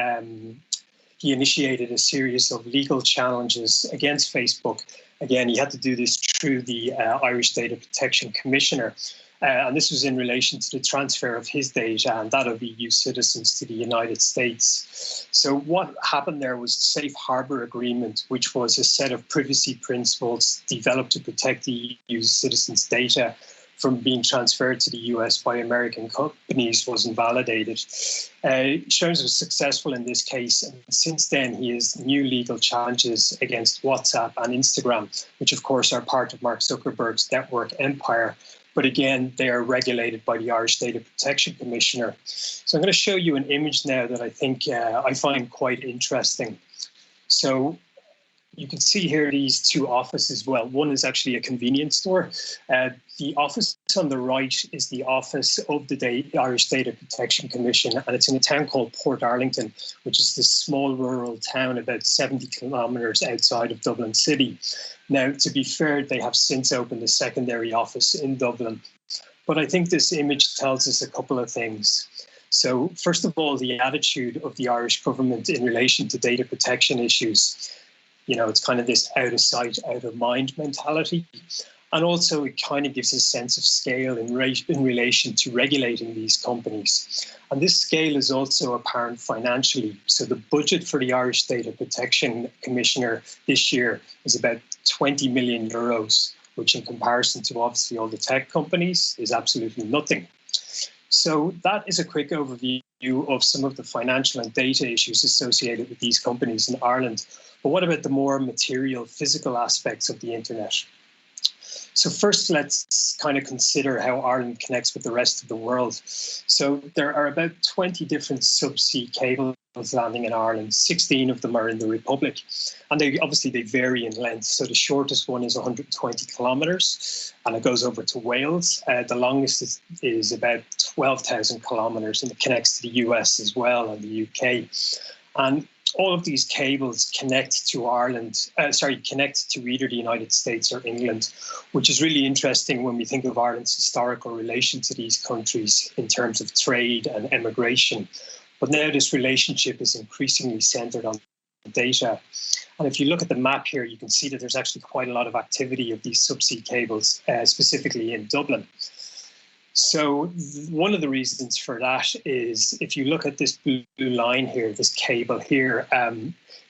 he initiated a series of legal challenges against Facebook. Again, he had to do this through the Irish Data Protection Commissioner. And this was in relation to the transfer of his data and that of EU citizens to the United States. So what happened there was the Safe Harbour Agreement, which was a set of privacy principles developed to protect the EU citizens' data from being transferred to the US by American companies, was invalidated. Schrems was successful in this case, and since then he has new legal challenges against WhatsApp and Instagram, which of course are part of Mark Zuckerberg's network empire. But again, they are regulated by the Irish Data Protection Commissioner. So I'm going to show you an image now that I think I find quite interesting. So you can see here these two offices. Well, one is actually a convenience store. The office on the right is the office of the Irish Data Protection Commission, and it's in a town called Port Arlington, which is this small rural town about 70 kilometres outside of Dublin City. Now, to be fair, they have since opened a secondary office in Dublin. But I think this image tells us a couple of things. So, first of all, the attitude of the Irish government in relation to data protection issues. You know, it's kind of this out of sight, out of mind mentality. And also it kind of gives a sense of scale in relation to regulating these companies. And this scale is also apparent financially. So the budget for the Irish Data Protection Commissioner this year is about 20 million euros, which in comparison to obviously all the tech companies is absolutely nothing. So that is a quick overview of some of the financial and data issues associated with these companies in Ireland. But what about the more material, physical aspects of the internet? So first, let's kind of consider how Ireland connects with the rest of the world. So there are about 20 different subsea cables landing in Ireland. 16 of them are in the Republic. And they vary in length. So the shortest one is 120 kilometres and it goes over to Wales. The longest is about 12,000 kilometres and it connects to the US as well and the UK. And all of these cables connect to connect to either the United States or England, which is really interesting when we think of Ireland's historical relation to these countries in terms of trade and emigration. But now this relationship is increasingly centred on data. And if you look at the map here, you can see that there's actually quite a lot of activity of these subsea cables, specifically in Dublin. So one of the reasons for that is if you look at this blue line here, this cable here,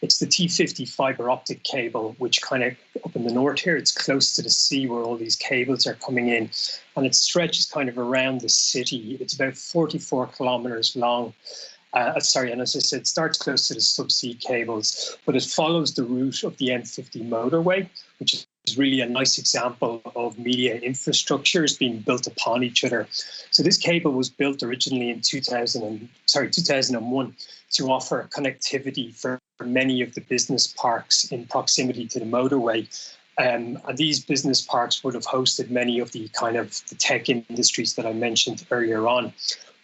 it's the T50 fibre optic cable, which kind of up in the north here, it's close to the sea where all these cables are coming in. And it stretches kind of around the city. It's about 44 kilometres long. And as I said, it starts close to the subsea cables, but it follows the route of the M50 motorway, which is really a nice example of media infrastructures being built upon each other. So this cable was built originally in 2001 to offer connectivity for many of the business parks in proximity to the motorway. And these business parks would have hosted many of the the tech industries that I mentioned earlier on.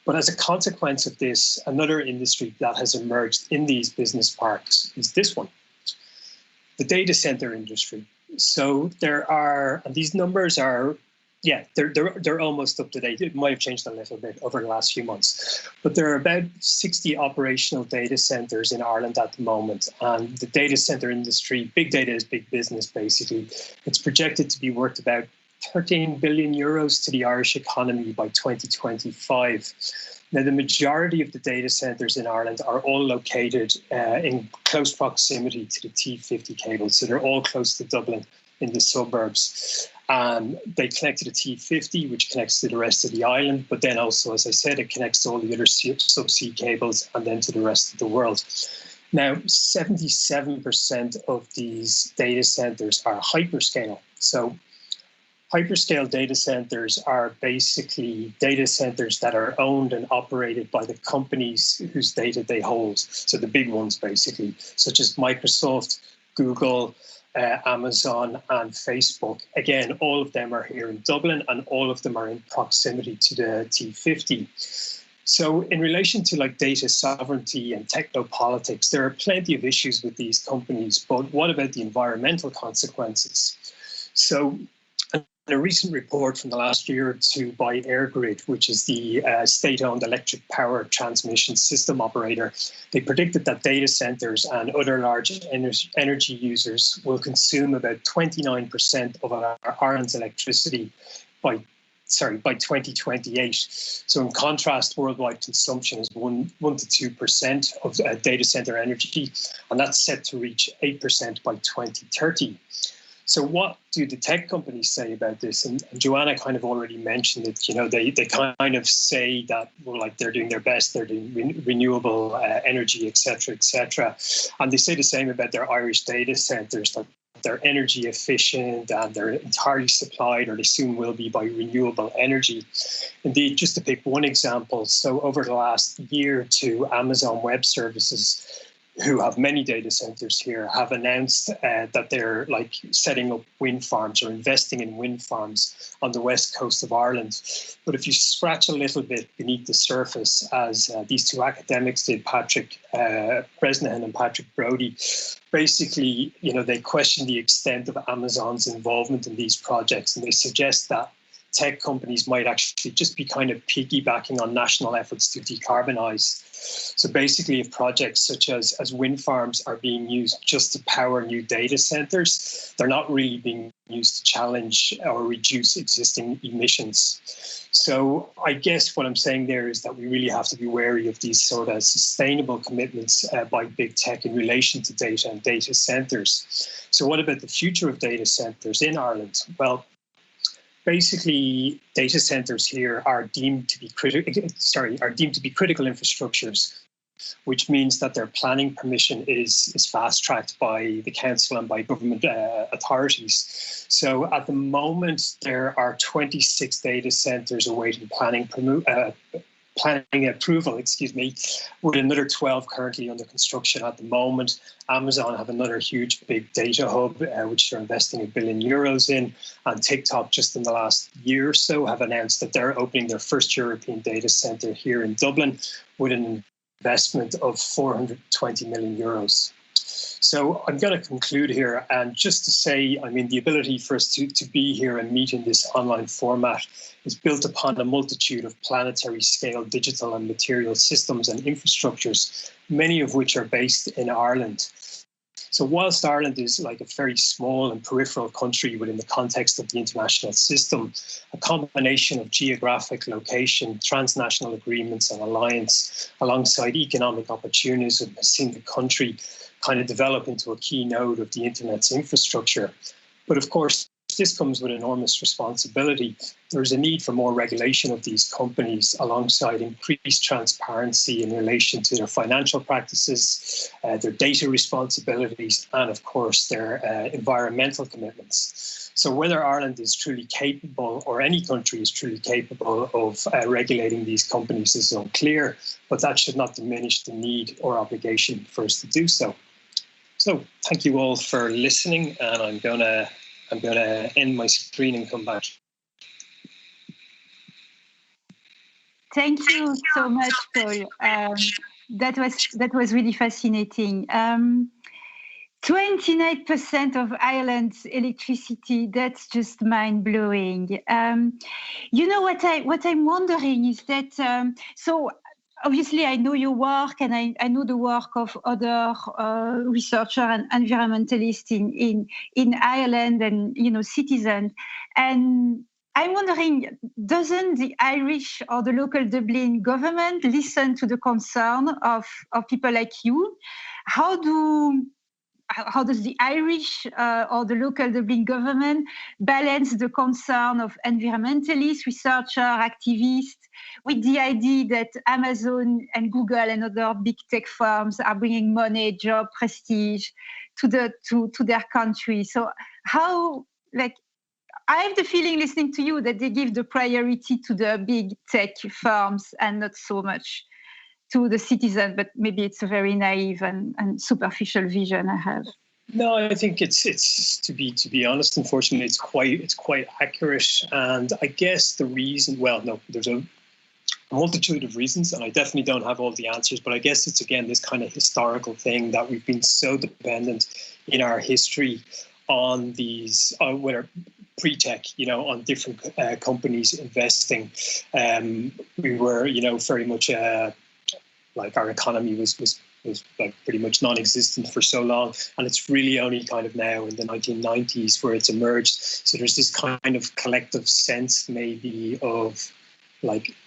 But as a consequence of this, another industry that has emerged in these business parks is this one, the data center industry. So there are, and these numbers are yeah, they're almost up to date. It might have changed a little bit over the last few months, but there are about 60 operational data centers in Ireland at the moment. And the data center industry, big data is big business, basically. It's projected to be worth about 13 billion euros to the Irish economy by 2025. Now, the majority of the data centers in Ireland are all located in close proximity to the T50 cable. So they're all close to Dublin in the suburbs. They connect to the T50, which connects to the rest of the island. But then also, as I said, it connects to all the other subsea cables and then to the rest of the world. Now, 77% of these data centers are hyperscale. So hyperscale data centers are basically data centers that are owned and operated by the companies whose data they hold. So the big ones, basically, such as Microsoft, Google, Amazon and Facebook. Again, all of them are here in Dublin and all of them are in proximity to the T50. So in relation to like data sovereignty and technopolitics, there are plenty of issues with these companies, but what about the environmental consequences? So in a recent report from the last year or two by EirGrid, which is the state-owned electric power transmission system operator, they predicted that data centers and other large energy users will consume about 29% of Ireland's electricity by 2028. So in contrast, worldwide consumption is 1 to 2% of data center energy, and that's set to reach 8% by 2030. So what do the tech companies say about this? And Joanna kind of already mentioned it. You know, they kind of say that, well, like they're doing their best, they're doing renewable energy, et cetera, and they say the same about their Irish data centers, that they're energy efficient and they're entirely supplied, or they soon will be, by renewable energy. Indeed, just to pick one example, so over the last year or two, Amazon Web Services, who have many data centers here, have announced that they're like setting up wind farms or investing in wind farms on the west coast of Ireland. But if you scratch a little bit beneath the surface, as these two academics did, Patrick Bresnahan and Patrick Brody, basically, you know, they question the extent of Amazon's involvement in these projects, and they suggest that tech companies might actually just be kind of piggybacking on national efforts to decarbonize. So basically, if projects such as wind farms are being used just to power new data centers, they're not really being used to challenge or reduce existing emissions. So I guess what I'm saying there is that we really have to be wary of these sort of sustainable commitments by big tech in relation to data and data centers. So what about the future of data centers in Ireland? Well, basically, data centers here are deemed to be critical infrastructures, which means that their planning permission is fast-tracked by the council and by government authorities. So at the moment, there are 26 data centers awaiting planning approval, with another 12 currently under construction at the moment. Amazon have another huge big data hub, which they're investing €1 billion in. And TikTok, just in the last year or so, have announced that they're opening their first European data center here in Dublin with an investment of €420 million. So I'm going to conclude here, and just to say, I mean, the ability for us to be here and meet in this online format is built upon a multitude of planetary scale digital and material systems and infrastructures, many of which are based in Ireland. So whilst Ireland is like a very small and peripheral country within the context of the international system, a combination of geographic location, transnational agreements and alliance, alongside economic opportunism, has seen the country kind of develop into a key node of the internet's infrastructure. But of course, this comes with enormous responsibility. There's a need for more regulation of these companies alongside increased transparency in relation to their financial practices, their data responsibilities, and of course, their environmental commitments. So whether Ireland is truly capable, or any country is truly capable of regulating these companies, is unclear, but that should not diminish the need or obligation for us to do so. So thank you all for listening, and I'm going to end my screen and come back. Thank you so much, Paul. That was really fascinating. 29% of Ireland's electricity. That's just mind-blowing. You know what I'm wondering is that so obviously I know your work and I know the work of other researchers and environmentalists in Ireland and citizens, and I'm wondering, doesn't the Irish or the local Dublin government listen to the concern of people like you? How does the Irish or the local Dublin government balance the concern of environmentalists, researchers, activists with the idea that Amazon and Google and other big tech firms are bringing money, job, prestige to their country? So how, I have the feeling listening to you that they give the priority to the big tech firms and not so much to the citizen, but maybe it's a very naive and superficial vision I have. No, I think it's to be honest, unfortunately, it's quite accurate. And I guess the reason, there's a multitude of reasons, and I definitely don't have all the answers, but I guess it's again this kind of historical thing that we've been so dependent in our history on these pre-tech, on different companies investing. We were, very much our economy was like pretty much non-existent for so long, and it's really only kind of now in the 1990s where it's emerged. So there's this kind of collective sense maybe of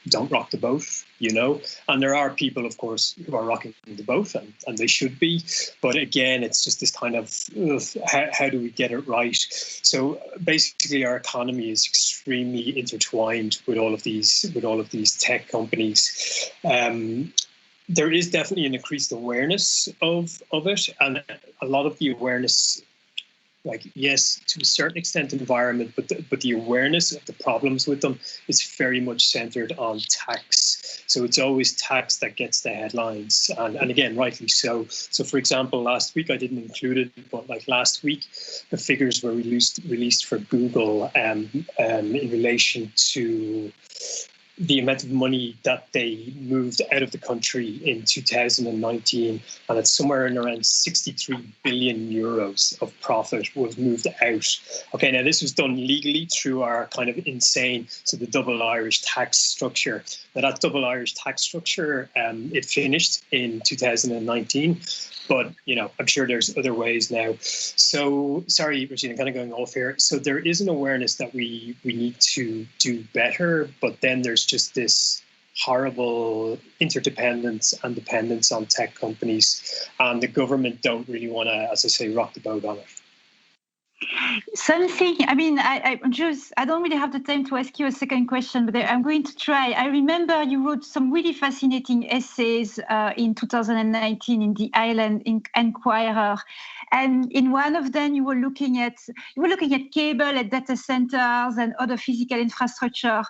don't rock the boat, and there are people, of course, who are rocking the boat, and they should be, but again, it's just this kind of how do we get it right? So basically our economy is extremely intertwined with all of these tech companies. There is definitely an increased awareness of it, and a lot of the awareness, yes, to a certain extent environment, but the awareness of the problems with them is very much centered on tax. So it's always tax that gets the headlines, and again, rightly so. So for example, last week, I didn't include it, but last week, the figures were released for Google in relation to the amount of money that they moved out of the country in 2019, and it's somewhere in around 63 billion euros of profit was moved out. Okay, now this was done legally through our kind of insane, so the double Irish tax structure. Now that double Irish tax structure, it finished in 2019. But, I'm sure there's other ways now. So, sorry, Regina, kind of going off here. So there is an awareness that we need to do better, but then there's just this horrible interdependence and dependence on tech companies. And the government don't really want to, as I say, rock the boat on it. Something, I don't really have the time to ask you a second question, but I'm going to try. I remember you wrote some really fascinating essays in 2019 in the Ireland Inquirer, and in one of them you were looking at cable at data centers and other physical infrastructure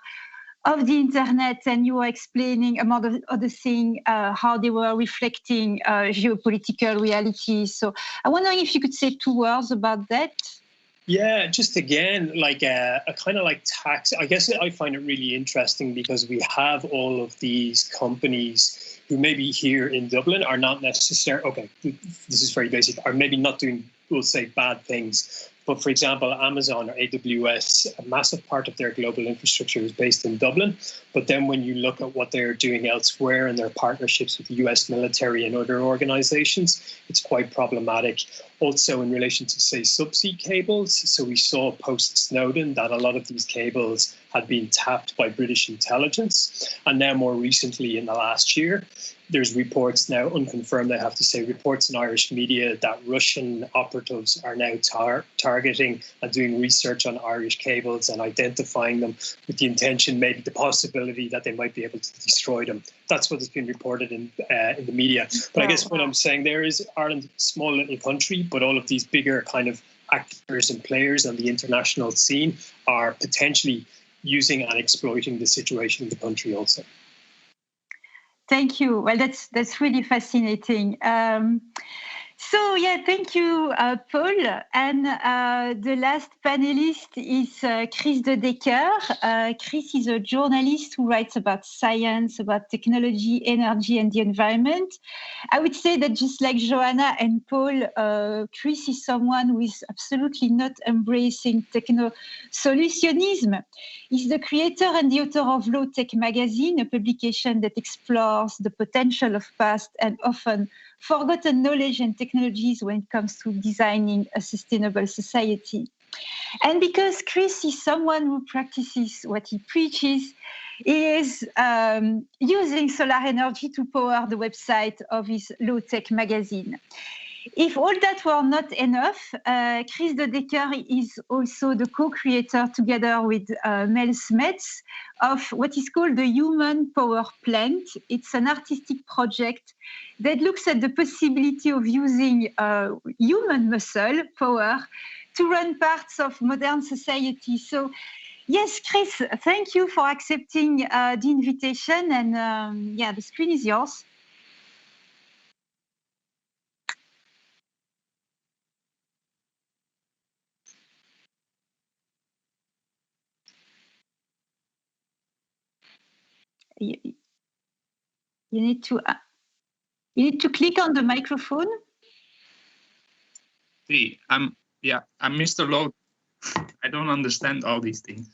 of the internet, and you were explaining, among other things, how they were reflecting geopolitical realities. So I'm wondering if you could say 2 words about that. Yeah, just again, a kind of tax. I guess I find it really interesting because we have all of these companies who maybe here in Dublin are not necessarily, okay, this is very basic, are maybe not doing, we'll say, bad things. But for example, Amazon or AWS, a massive part of their global infrastructure is based in Dublin. But then when you look at what they're doing elsewhere and their partnerships with the US military and other organizations, it's quite problematic. Also in relation to, say, subsea cables. So we saw post-Snowden that a lot of these cables had been tapped by British intelligence. And now more recently in the last year, there's reports now, unconfirmed I have to say, reports in Irish media that Russian operatives are now targeting and doing research on Irish cables and identifying them with the intention, maybe the possibility that they might be able to destroy them. That's what has been reported in the media. But I guess what I'm saying there is Ireland's a small little country, but all of these bigger kind of actors and players on the international scene are potentially using and exploiting the situation in the country also. Thank you. Well, that's really fascinating. So yeah, thank you, Paul. And the last panelist is Chris de Decker. Chris is a journalist who writes about science, about technology, energy, and the environment. I would say that just like Joanna and Paul, Chris is someone who is absolutely not embracing techno-solutionism. He's the creator and the author of Low Tech Magazine, a publication that explores the potential of past and often forgotten knowledge and technologies when it comes to designing a sustainable society. And because Chris is someone who practices what he preaches, he is using solar energy to power the website of his low-tech magazine. If all that were not enough, Chris de Decker is also the co-creator, together with Mel Smets, of what is called the Human Power Plant. It's an artistic project that looks at the possibility of using human muscle power to run parts of modern society. So, yes, Chris, thank you for accepting the invitation. And yeah, the screen is yours. You need to click on the microphone. See, I'm Mr. Lowe. I don't understand all these things.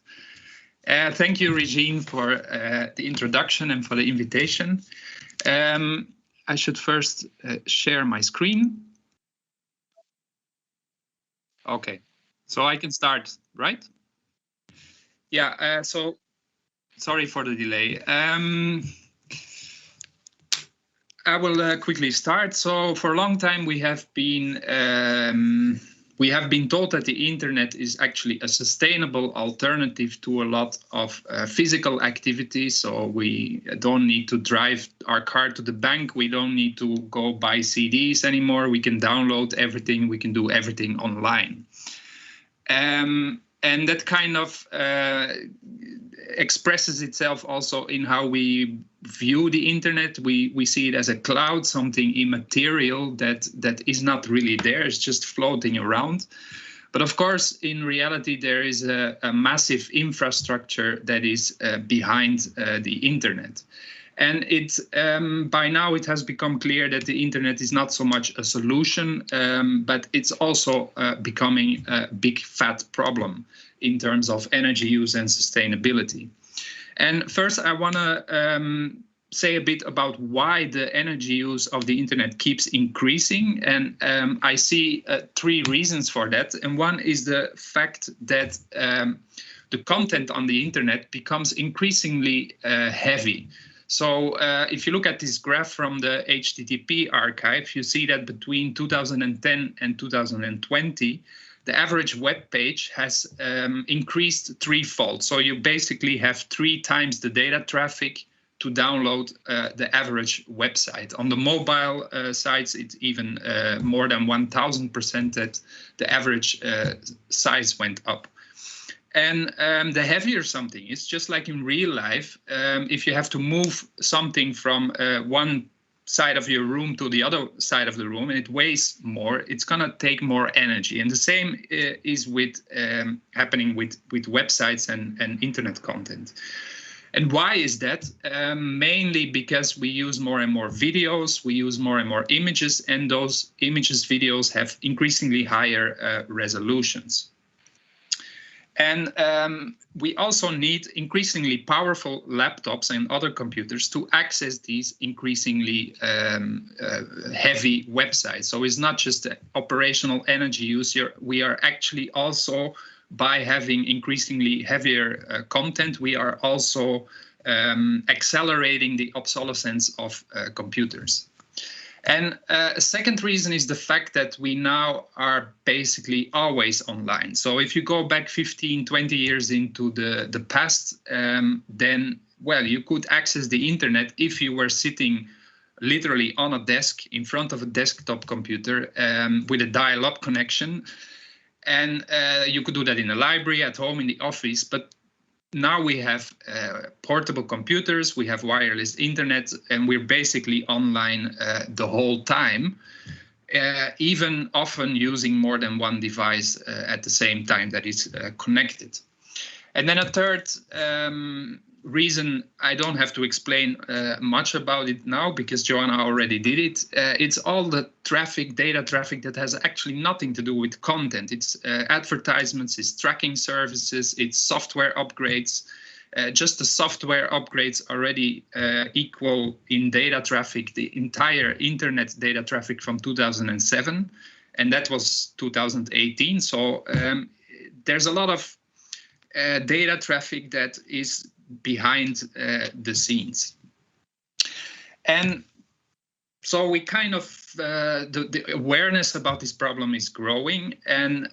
Thank you, Regine, for the introduction and for the invitation. I should first share my screen. Okay, so I can start, right? Yeah, so sorry for the delay. I will quickly start. So for a long time, we have been told that the internet is actually a sustainable alternative to a lot of physical activities. So we don't need to drive our car to the bank. We don't need to go buy CDs anymore. We can download everything. We can do everything online. And that kind of expresses itself also in how we view the internet. We see it as a cloud, something immaterial that is not really there. It's just floating around. But of course, in reality, there is a massive infrastructure that is behind the internet. And by now it has become clear that the internet is not so much a solution, but it's also becoming a big fat problem in terms of energy use and sustainability. And first, I want to say a bit about why the energy use of the internet keeps increasing. And I see 3 reasons for that. And one is the fact that the content on the internet becomes increasingly heavy. So if you look at this graph from the HTTP archive, you see that between 2010 and 2020, the average web page has increased 3-fold. So you basically have 3 times the data traffic to download the average website. On the mobile sites, it's even more than 1,000% that the average size went up. And the heavier something is, just like in real life, if you have to move something from one side of your room to the other side of the room and it weighs more, it's going to take more energy. And the same is with happening with websites and internet content. And why is that? Mainly because we use more and more videos, we use more and more images, and those images, videos have increasingly higher resolutions. And we also need increasingly powerful laptops and other computers to access these increasingly heavy websites. So it's not just the operational energy use. We are actually also, by having increasingly heavier content, we are also accelerating the obsolescence of computers. And a second reason is the fact that we now are basically always online. So if you go back 15, 20 years into the past, then, well, you could access the internet if you were sitting literally on a desk in front of a desktop computer with a dial-up connection. And you could do that in a library, at home, in the office. But now we have portable computers, we have wireless internet, and we're basically online the whole time. even often using more than one device at the same time that is connected. And then a third reason, I don't have to explain much about it now because Joanna already did it. It's all the traffic, data traffic that has actually nothing to do with content. It's advertisements, it's tracking services, it's software upgrades. Just the software upgrades already equal in data traffic the entire internet data traffic from 2007, and that was 2018. So there's a lot of data traffic that is behind the scenes. And so we kind of, the awareness about this problem is growing, and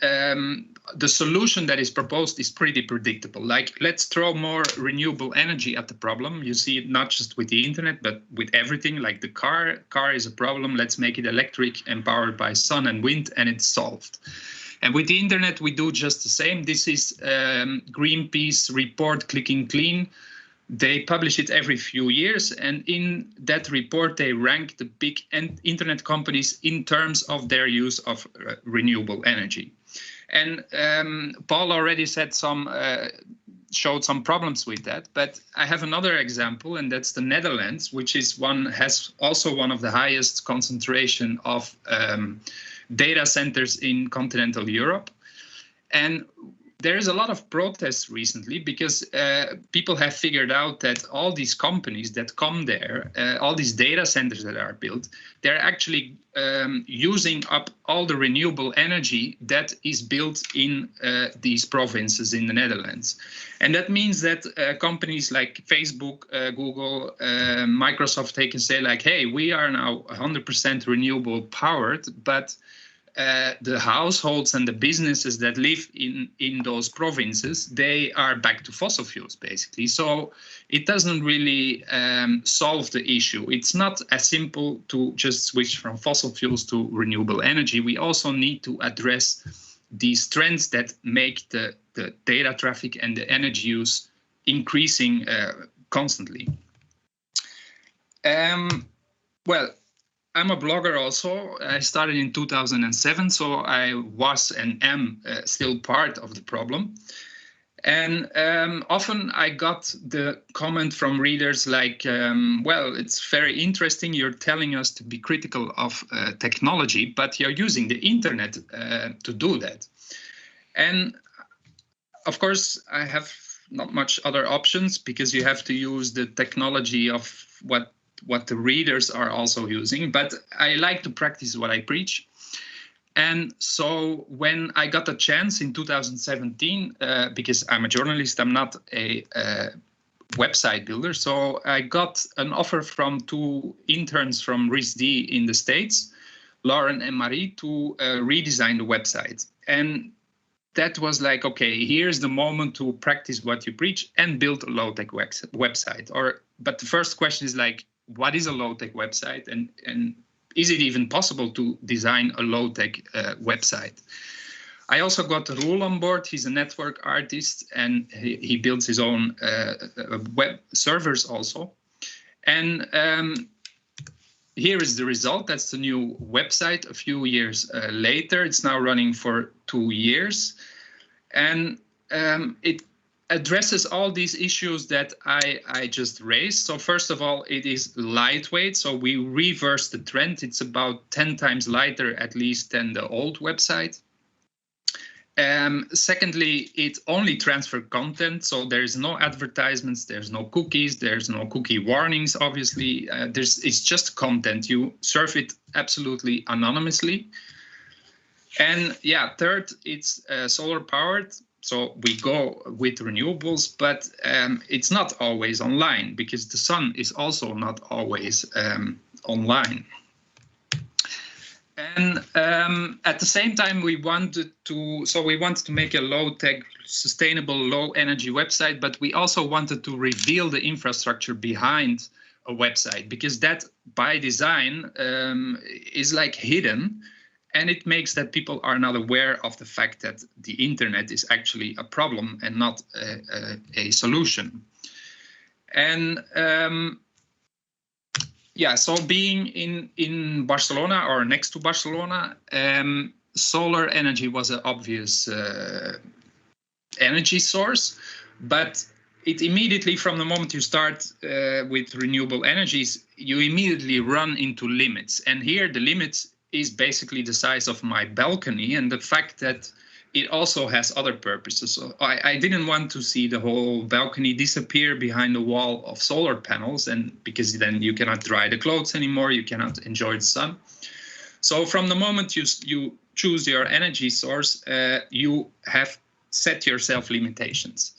the solution that is proposed is pretty predictable. Like, let's throw more renewable energy at the problem. You see it not just with the internet, but with everything, like the car. Car is a problem. Let's make it electric and powered by sun and wind, and it's solved. And with the internet, we do just the same. This is Greenpeace report, Clicking Clean. They publish it every few years, and in that report, they rank the big internet companies in terms of their use of renewable energy. And Paul already said showed some problems with that, but I have another example, and that's the Netherlands, which is has also one of the highest concentration of data centers in continental Europe. And there is a lot of protests recently because people have figured out that all these companies that come there, all these data centers that are built, they're actually using up all the renewable energy that is built in these provinces in the Netherlands. And that means that companies like Facebook, Google, Microsoft, they can say like, hey, we are now 100% renewable powered, but the households and the businesses that live in those provinces, they are back to fossil fuels, basically. So it doesn't really solve the issue. It's not as simple to just switch from fossil fuels to renewable energy. We also need to address these trends that make the data traffic and the energy use increasing constantly. Well, I'm a blogger also. I started in 2007, so I was and am still part of the problem. And often I got the comment from readers like, well, it's very interesting. You're telling us to be critical of technology, but you're using the internet to do that. And of course, I have not much other options because you have to use the technology of what the readers are also using, but I like to practice what I preach. And so when I got a chance in 2017, because I'm a journalist, I'm not a website builder, so I got an offer from two interns from RISD in the States, Lauren and Marie, to redesign the website. And that was like, okay, here's the moment to practice what you preach and build a low-tech website. But the first question is like, what is a low-tech website, and is it even possible to design a low-tech website? I also got Roel on board. He's a network artist, and he builds his own web servers also. And here is the result. That's the new website a few years later. It's now running for 2 years. And it addresses all these issues that I just raised. So first of all, it is lightweight. So we reverse the trend. It's about 10 times lighter, at least, than the old website. Secondly, it only transfers content. So there's no advertisements, there's no cookies, there's no cookie warnings, obviously. It's just content. You serve it absolutely anonymously. And yeah, third, it's solar powered. So we go with renewables, but it's not always online because the sun is also not always online. And at the same time, we wanted to make a low-tech, sustainable, low-energy website, but we also wanted to reveal the infrastructure behind a website, because that, by design, is like hidden, and it makes that people are not aware of the fact that the internet is actually a problem and not a solution. And Yeah, so being in Barcelona or next to Barcelona, solar energy was an obvious energy source, but it immediately, from the moment you start with renewable energies, you immediately run into limits. And here the limit is basically the size of my balcony and the fact that it also has other purposes. So I didn't want to see the whole balcony disappear behind the wall of solar panels, and because then you cannot dry the clothes anymore, you cannot enjoy the sun. So from the moment you choose your energy source, you have set yourself limitations.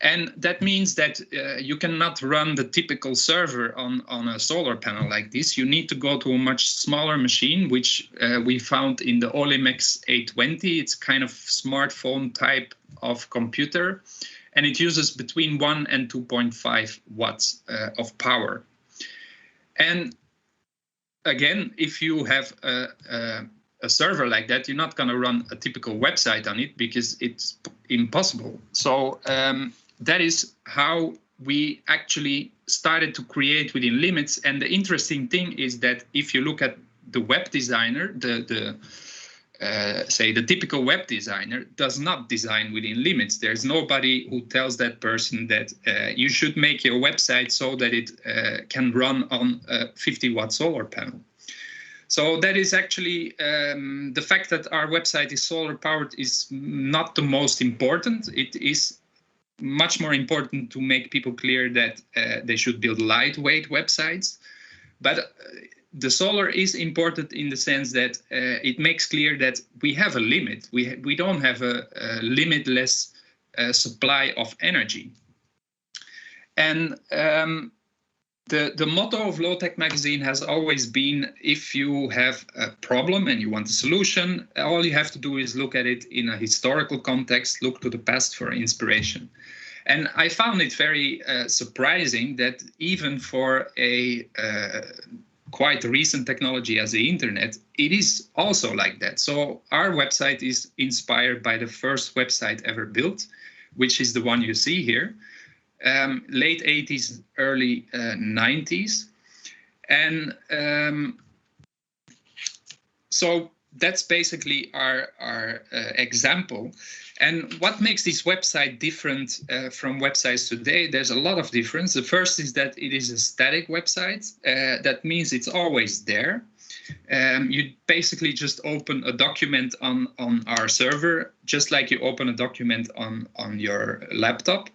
And that means that you cannot run the typical server on a solar panel like this. You need to go to a much smaller machine, which we found in the Olimex 820. It's kind of smartphone type of computer, and it uses between 1 and 2.5 watts of power. And again, if you have a server like that, you're not going to run a typical website on it because it's impossible. So that is how we actually started to create within limits. And the interesting thing is that if you look at the web designer, say the typical web designer does not design within limits. There's nobody who tells that person that you should make your website so that it can run on a 50-watt solar panel. So that is actually the fact that our website is solar powered is not the most important. It is much more important to make people clear that they should build lightweight websites. But the solar is important in the sense that it makes clear that we have a limit. We don't have a limitless supply of energy. And the motto of Low Tech Magazine has always been, if you have a problem and you want a solution, all you have to do is look at it in a historical context, look to the past for inspiration. And I found it very surprising that even for a quite recent technology as the internet, it is also like that. So our website is inspired by the first website ever built, which is the one you see here. Late 80s, early 90s. And so that's basically our example. And what makes this website different from websites today? There's a lot of difference. The first is that it is a static website. That means it's always there. You basically just open a document on our server, just like you open a document on your laptop.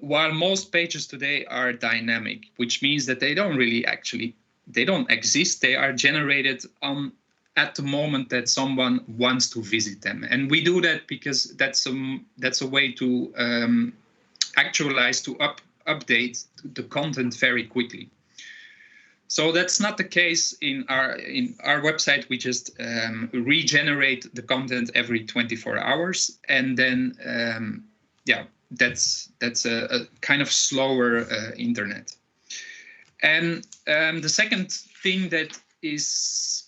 While most pages today are dynamic, which means that they don't exist. They are generated at the moment that someone wants to visit them. And we do that because that's a way to actualize, to update the content very quickly. So that's not the case in our website. We just regenerate the content every 24 hours. And then, that's a kind of slower internet. And the second thing that is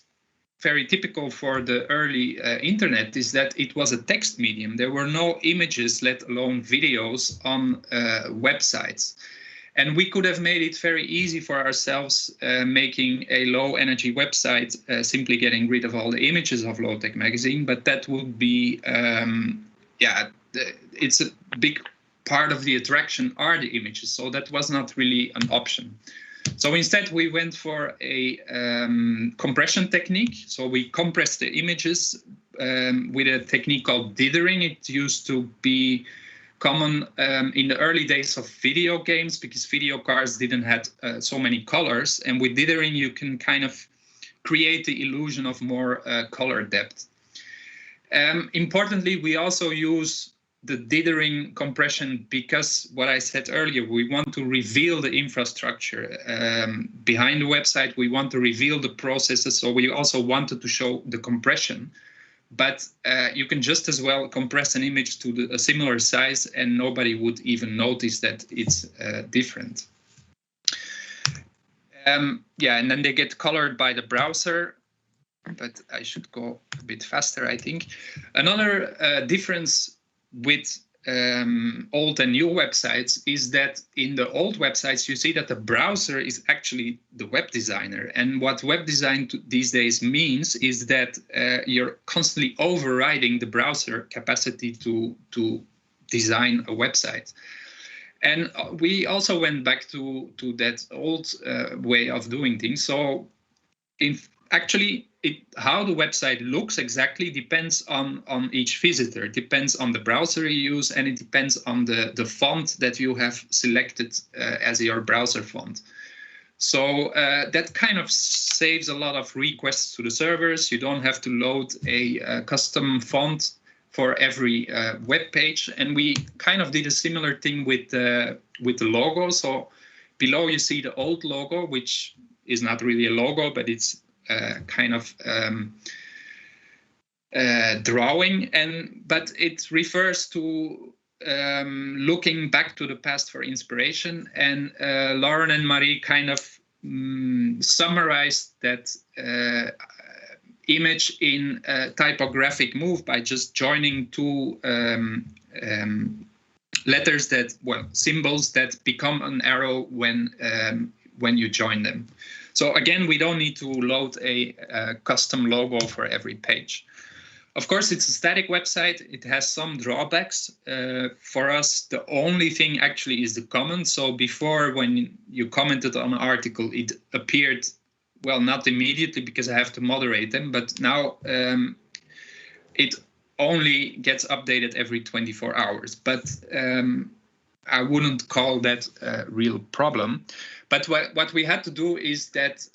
very typical for the early internet is that it was a text medium. There were no images, let alone videos, on websites. And we could have made it very easy for ourselves making a low energy website, simply getting rid of all the images of Low Tech Magazine, but that would be, it's a big part of the attraction are the images. So that was not really an option. So instead, we went for a compression technique. So we compressed the images with a technique called dithering. It used to be common in the early days of video games because video cards didn't have so many colors. And with dithering, you can kind of create the illusion of more color depth. Importantly, we also use the dithering compression because what I said earlier, we want to reveal the infrastructure behind the website. We want to reveal the processes. So we also wanted to show the compression. But you can just as well compress an image to a similar size and nobody would even notice that it's different. And then they get colored by the browser. But I should go a bit faster, I think. Another difference with old and new websites is that in the old websites, you see that the browser is actually the web designer. And what web design these days means is that you're constantly overriding the browser capacity to design a website. And we also went back to that old way of doing things. So actually, how the website looks exactly depends on each visitor. It depends on the browser you use, and it depends on the font that you have selected as your browser font. So that kind of saves a lot of requests to the servers. You don't have to load a custom font for every web page. And we kind of did a similar thing with the logo. So below you see the old logo, which is not really a logo, but it's kind of drawing, but it refers to looking back to the past for inspiration. And Lauren and Marie kind of summarized that image in a typographic move by just joining two letters that, well, symbols that become an arrow when you join them. So again, we don't need to load a custom logo for every page. Of course, it's a static website. It has some drawbacks. For us, the only thing actually is the comment. So before, when you commented on an article, it appeared, well, not immediately because I have to moderate them, but now it only gets updated every 24 hours. But I wouldn't call that a real problem. But what we had to do is that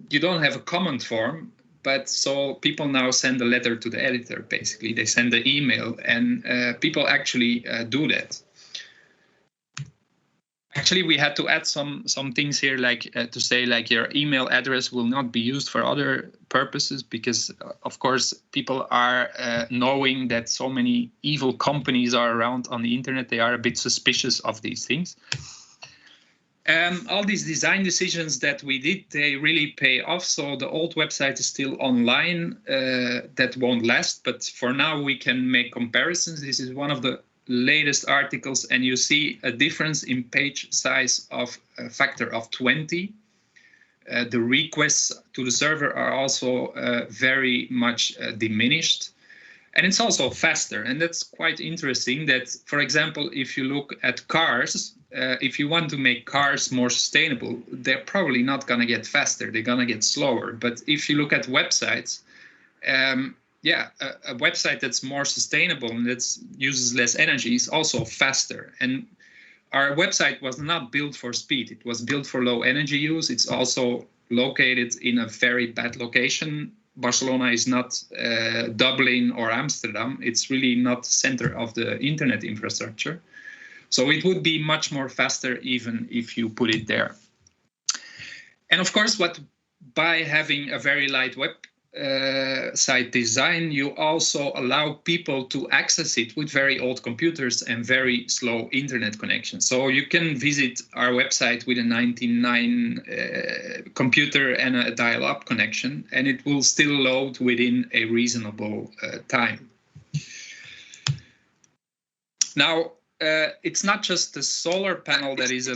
you don't have a comment form, but so people now send a letter to the editor, basically. They send the email, and people actually do that. Actually, we had to add some things here, like to say, like, your email address will not be used for other purposes, because, of course, people are knowing that so many evil companies are around on the internet. They are a bit suspicious of these things. All these design decisions that we did, they really pay off. So the old website is still online. That won't last, but for now we can make comparisons. This is one of the latest articles, and you see a difference in page size of a factor of 20. The requests to the server are also very much diminished. And it's also faster. And that's quite interesting that, for example, if you look at cars, if you want to make cars more sustainable, they're probably not going to get faster. They're going to get slower. But if you look at websites, a website that's more sustainable and that uses less energy is also faster. And our website was not built for speed. It was built for low energy use. It's also located in a very bad location. Barcelona is not Dublin or Amsterdam. It's really not the center of the internet infrastructure. So it would be much more faster even if you put it there. And of course, by having a very light web site design, you also allow people to access it with very old computers and very slow internet connection. So you can visit our website with a 99 computer and a dial-up connection, and it will still load within a reasonable time. Now, it's not just the solar panel that is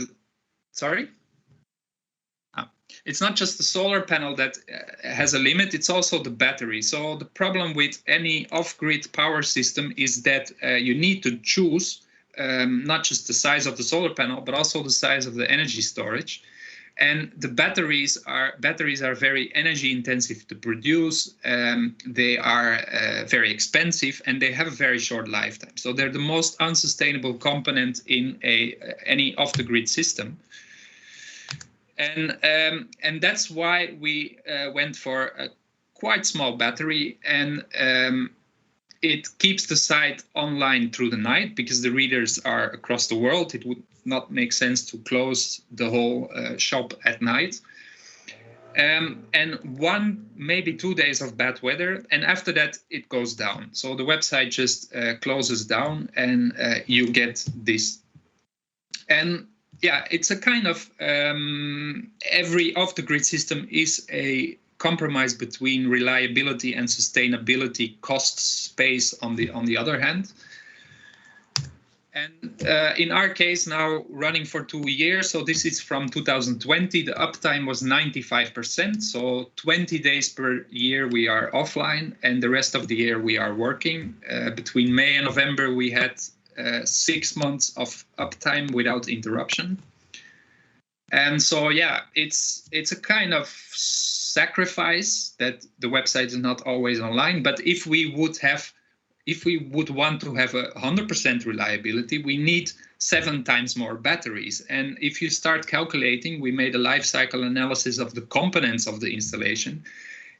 It's not just the solar panel that has a limit, it's also the battery. So the problem with any off-grid power system is that you need to choose not just the size of the solar panel, but also the size of the energy storage. And the batteries are very energy intensive to produce. They are very expensive, and they have a very short lifetime. So they're the most unsustainable component in any off-the-grid system. And that's why we went for a quite small battery, and it keeps the site online through the night because the readers are across the world. It would not make sense to close the whole shop at night. And 1, maybe 2 days of bad weather, and after that it goes down. So the website just closes down, and you get this. And yeah, it's a kind of every off-the-grid system is a compromise between reliability and sustainability, cost, space on the other hand. And in our case now running for 2 years, so this is from 2020, the uptime was 95%. So 20 days per year we are offline and the rest of the year we are working. Between May and November we had 6 months of uptime without interruption. And so, yeah, it's a kind of sacrifice that the website is not always online. But if we would want to have 100% reliability, we need 7 times more batteries. And if you start calculating, we made a life cycle analysis of the components of the installation.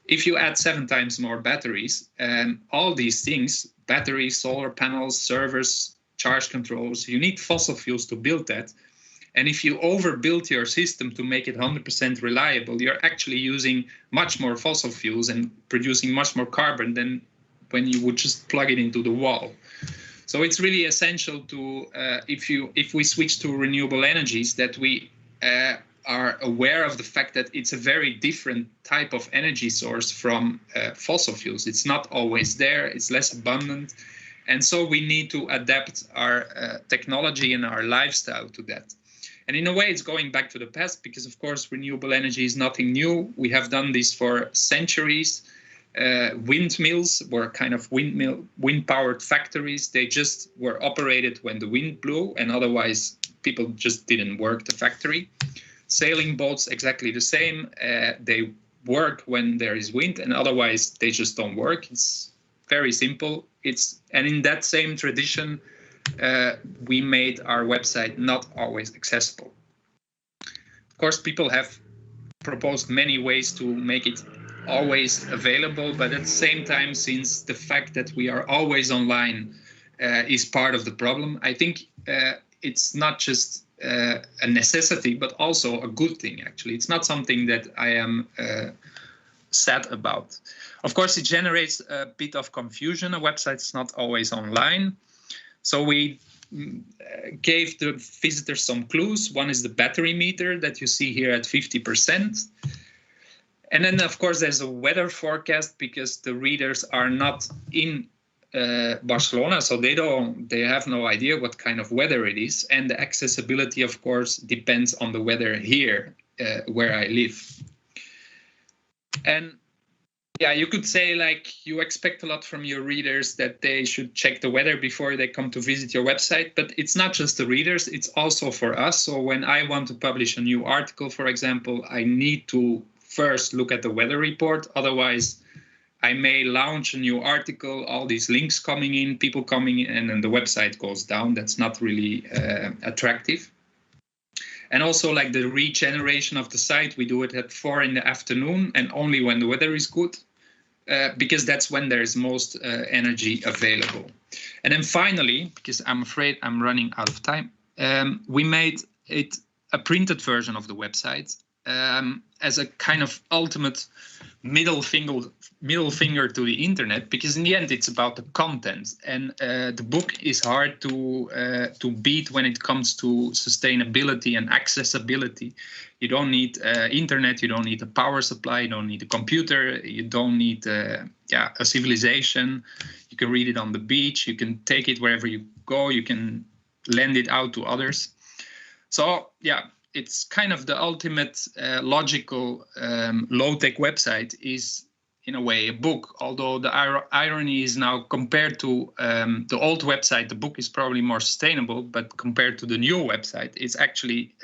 If you add 7 times more batteries, all these things, batteries, solar panels, servers, charge controllers, you need fossil fuels to build that. And if you overbuild your system to make it 100% reliable, you're actually using much more fossil fuels and producing much more carbon than when you would just plug it into the wall. So it's really essential to, if we switch to renewable energies, that we are aware of the fact that it's a very different type of energy source from fossil fuels. It's not always there, it's less abundant. And so we need to adapt our technology and our lifestyle to that. And in a way, it's going back to the past because, of course, renewable energy is nothing new. We have done this for centuries. Windmills were kind of wind-powered factories. They just were operated when the wind blew, and otherwise people just didn't work the factory. Sailing boats, exactly the same. They work when there is wind, and otherwise they just don't work. It's very simple. And in that same tradition, we made our website not always accessible. Of course, people have proposed many ways to make it always available, but at the same time, since the fact that we are always online is part of the problem, I think it's not just a necessity, but also a good thing, actually. It's not something that I am sad about. Of course, it generates a bit of confusion. A website is not always online. So we gave the visitors some clues. One is the battery meter that you see here at 50%. And then, of course, there's a weather forecast because the readers are not in Barcelona, so they have no idea what kind of weather it is. And the accessibility, of course, depends on the weather here where I live. And yeah, you could say, like, you expect a lot from your readers that they should check the weather before they come to visit your website. But it's not just the readers, it's also for us. So when I want to publish a new article, for example, I need to first look at the weather report. Otherwise, I may launch a new article, all these links coming in, people coming in, and then the website goes down. That's not really attractive. And also, like, the regeneration of the site, we do it at 4 in the afternoon and only when the weather is good, because that's when there's most energy available. And then finally, because I'm afraid I'm running out of time, we made it a printed version of the website as a kind of ultimate middle finger to the internet, because in the end it's about the content, and the book is hard to beat when it comes to sustainability and accessibility. You don't need internet, you don't need a power supply, you don't need a computer, you don't need a civilization. You can read it on the beach, you can take it wherever you go, you can lend it out to others. So yeah, it's kind of the ultimate logical low-tech website is, in a way, a book. Although the irony is now, compared to the old website, the book is probably more sustainable. But compared to the new website, it's actually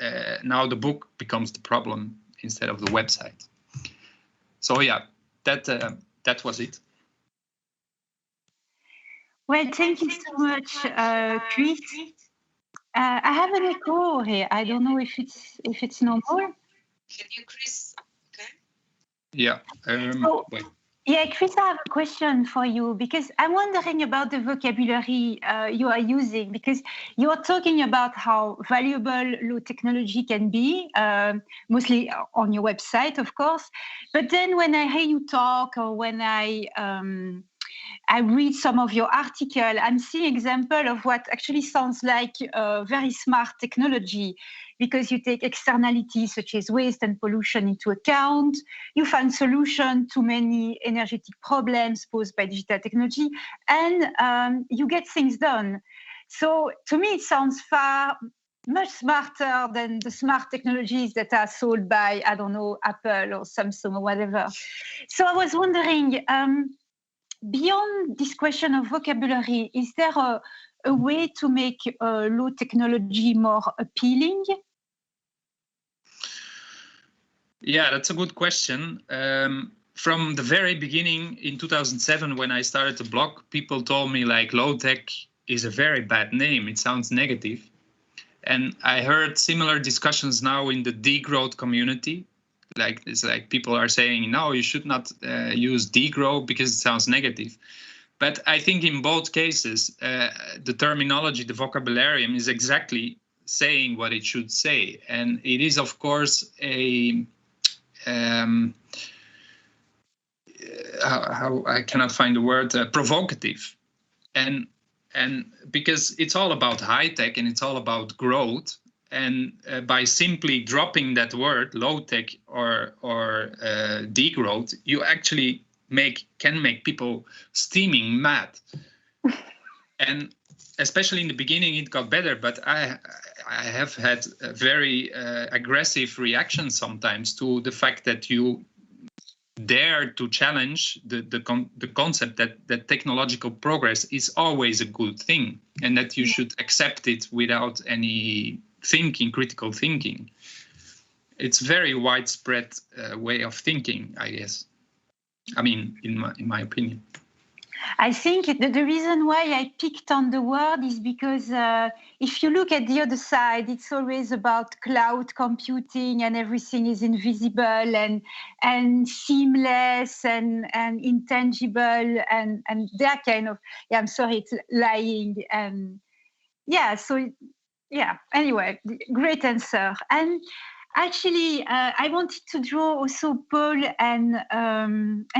now the book becomes the problem instead of the website. So yeah, that was it. Well, thank you so much, Chris. I have an echo here. I don't know if it's normal. Can you, Chris? Okay. Yeah. Wait. Yeah, Chris, I have a question for you, because I'm wondering about the vocabulary you are using, because you are talking about how valuable low technology can be, mostly on your website, of course. But then when I hear you talk, or when I read some of your article, I'm seeing example of what actually sounds like very smart technology, because you take externalities such as waste and pollution into account. You find solutions to many energetic problems posed by digital technology, and you get things done. So to me, it sounds much smarter than the smart technologies that are sold by, I don't know, Apple or Samsung or whatever. So I was wondering, beyond this question of vocabulary, is there a way to make low technology more appealing? Yeah, that's a good question. From the very beginning in 2007, when I started the blog, people told me like low tech is a very bad name. It sounds negative. And I heard similar discussions now in the degrowth community. Like it's like people are saying, no, you should not use degrow because it sounds negative. But I think in both cases, the terminology, the vocabularium is exactly saying what it should say. And it is, of course, a how I cannot find the word, provocative. And because it's all about high tech and it's all about growth, and by simply dropping that word low tech or degrowth, you actually can make people steaming mad. And especially in the beginning, it got better, but I have had a very aggressive reaction sometimes to the fact that you dare to challenge the concept that technological progress is always a good thing and that you should accept it without any critical thinking. It's very widespread way of thinking, I guess. I mean, in my opinion. I think the reason why I picked on the word is because if you look at the other side, it's always about cloud computing and everything is invisible and seamless and intangible and that kind of, yeah, I'm sorry, it's lying. And yeah, so yeah, anyway, great answer. And actually, I wanted to draw also Paul and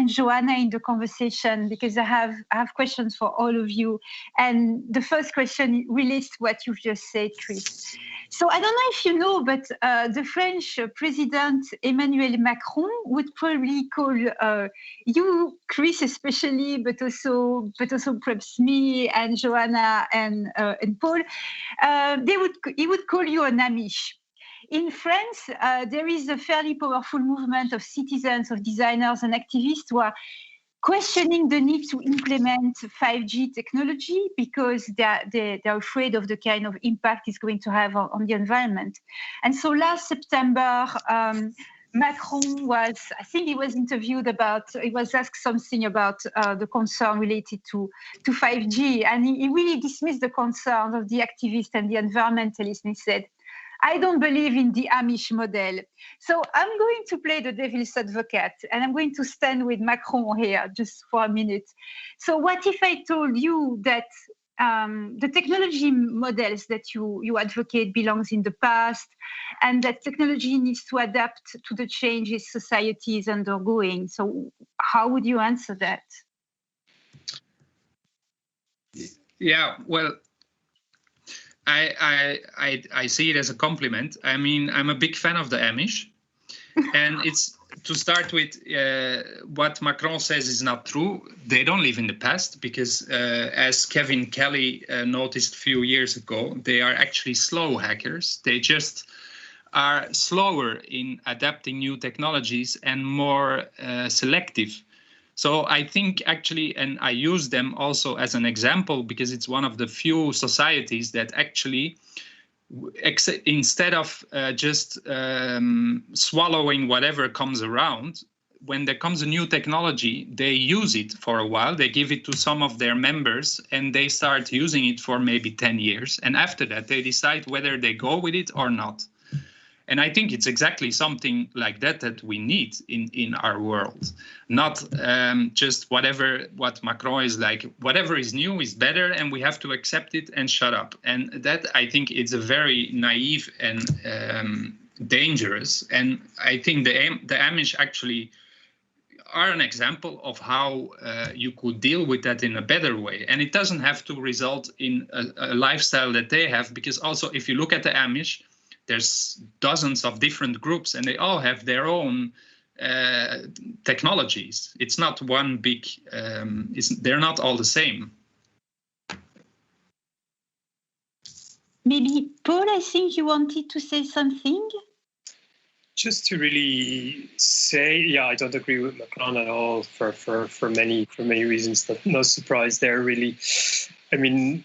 Joanna in the conversation because I have questions for all of you. And the first question relates to what you've just said, Chris. So I don't know if you know, but the French President Emmanuel Macron would probably call you, Chris, especially, but also perhaps me and Joanna and Paul. He would call you an Amish. In France, there is a fairly powerful movement of citizens, of designers and activists who are questioning the need to implement 5G technology because they're afraid of the kind of impact it's going to have on the environment. And so last September, Macron was interviewed he was asked something about the concern related to 5G. And he really dismissed the concerns of the activists and the environmentalists. And he said, I don't believe in the Amish model. So I'm going to play the devil's advocate and I'm going to stand with Macron here just for a minute. So what if I told you that the technology models that you advocate belongs in the past and that technology needs to adapt to the changes society is undergoing? So how would you answer that? Yeah, well, I see it as a compliment. I mean, I'm a big fan of the Amish. And it's to start with, what Macron says is not true. They don't live in the past because, as Kevin Kelly noticed a few years ago, they are actually slow hackers. They just are slower in adapting new technologies and more selective. So I think actually, and I use them also as an example because it's one of the few societies that actually, instead of just swallowing whatever comes around, when there comes a new technology, they use it for a while, they give it to some of their members and they start using it for maybe 10 years. And after that, they decide whether they go with it or not. And I think it's exactly something like that we need in our world. Not just what Macron is like, whatever is new is better and we have to accept it and shut up. And that, I think, is a very naive and dangerous. And I think the Amish actually are an example of how you could deal with that in a better way. And it doesn't have to result in a lifestyle that they have, because also if you look at the Amish, there's dozens of different groups and they all have their own technologies. It's not one big, they're not all the same. maybe Paul, I think you wanted to say something. Just to really say, yeah, I don't agree with Macron at all for many reasons. No surprise there, really. I mean,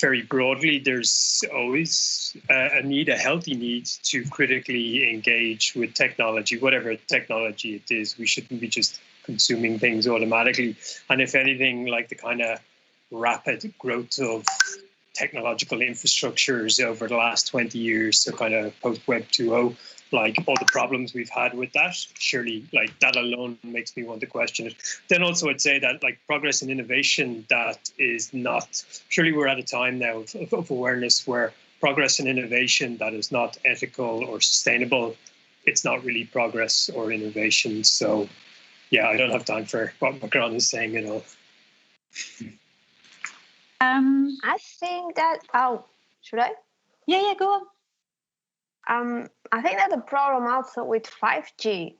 very broadly, there's always a healthy need to critically engage with technology, whatever technology it is. We shouldn't be just consuming things automatically. And if anything, like the kind of rapid growth of technological infrastructures over the last 20 years, so kind of post-Web 2.0, like all the problems we've had with that, surely like that alone makes me want to question it. Then also I'd say that like progress and innovation, that is not, surely we're at a time now of awareness where progress and innovation that is not ethical or sustainable, it's not really progress or innovation. So yeah, I don't have time for what Macron is saying at all. I think that, should I? Yeah, go on. I think that the problem also with 5G,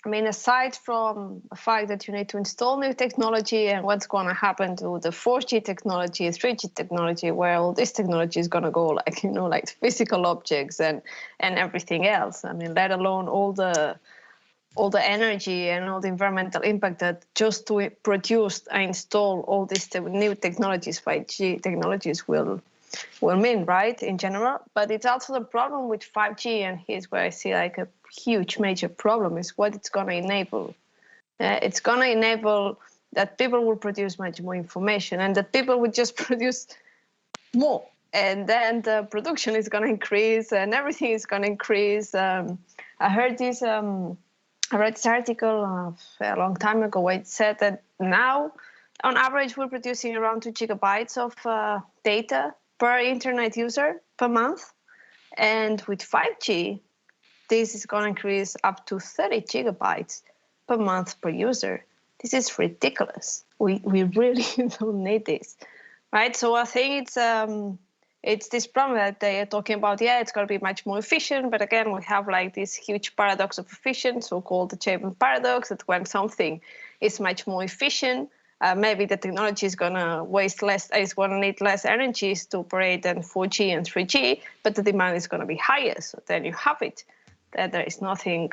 I mean, aside from the fact that you need to install new technology and what's going to happen to the 4G technology, 3G technology, where all this technology is going to go, like, you know, like physical objects and everything else. I mean, let alone all the energy and all the environmental impact that just to produce and install all these new technologies, 5G technologies will mean, right, in general. But it's also the problem with 5G, and here's where I see like a huge major problem, is what it's going to enable. It's going to enable that people will produce much more information, and that people would just produce more, and then the production is going to increase and everything is going to increase. I read this article a long time ago where it said that now on average we're producing around 2 gigabytes of data per internet user per month, and with 5G this is going to increase up to 30 gigabytes per month per user. This is ridiculous. We really don't need this, right? So I think it's this problem that they are talking about. Yeah, it's going to be much more efficient, but again we have like this huge paradox of efficiency, so-called the Chapman paradox, that when something is much more efficient, maybe the technology is going to waste less, is going to need less energy to operate than 4G and 3G, but the demand is going to be higher. So then you have it, that there is nothing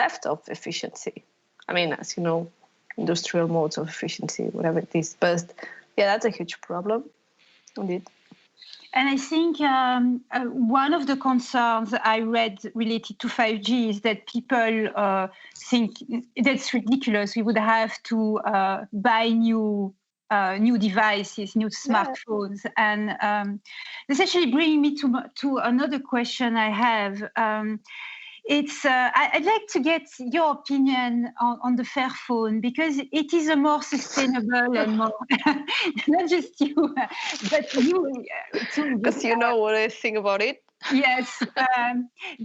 left of efficiency. I mean, as you know, industrial modes of efficiency, whatever it is. But yeah, that's a huge problem indeed. And I think one of the concerns I read related to 5G is that people think that's ridiculous. We would have to buy new devices, new smartphones. Yeah. And this actually brings me to another question I have. I'd like to get your opinion on the Fairphone, because it is a more sustainable and more, not just you, but you too. Because you know what I think about it. Yes,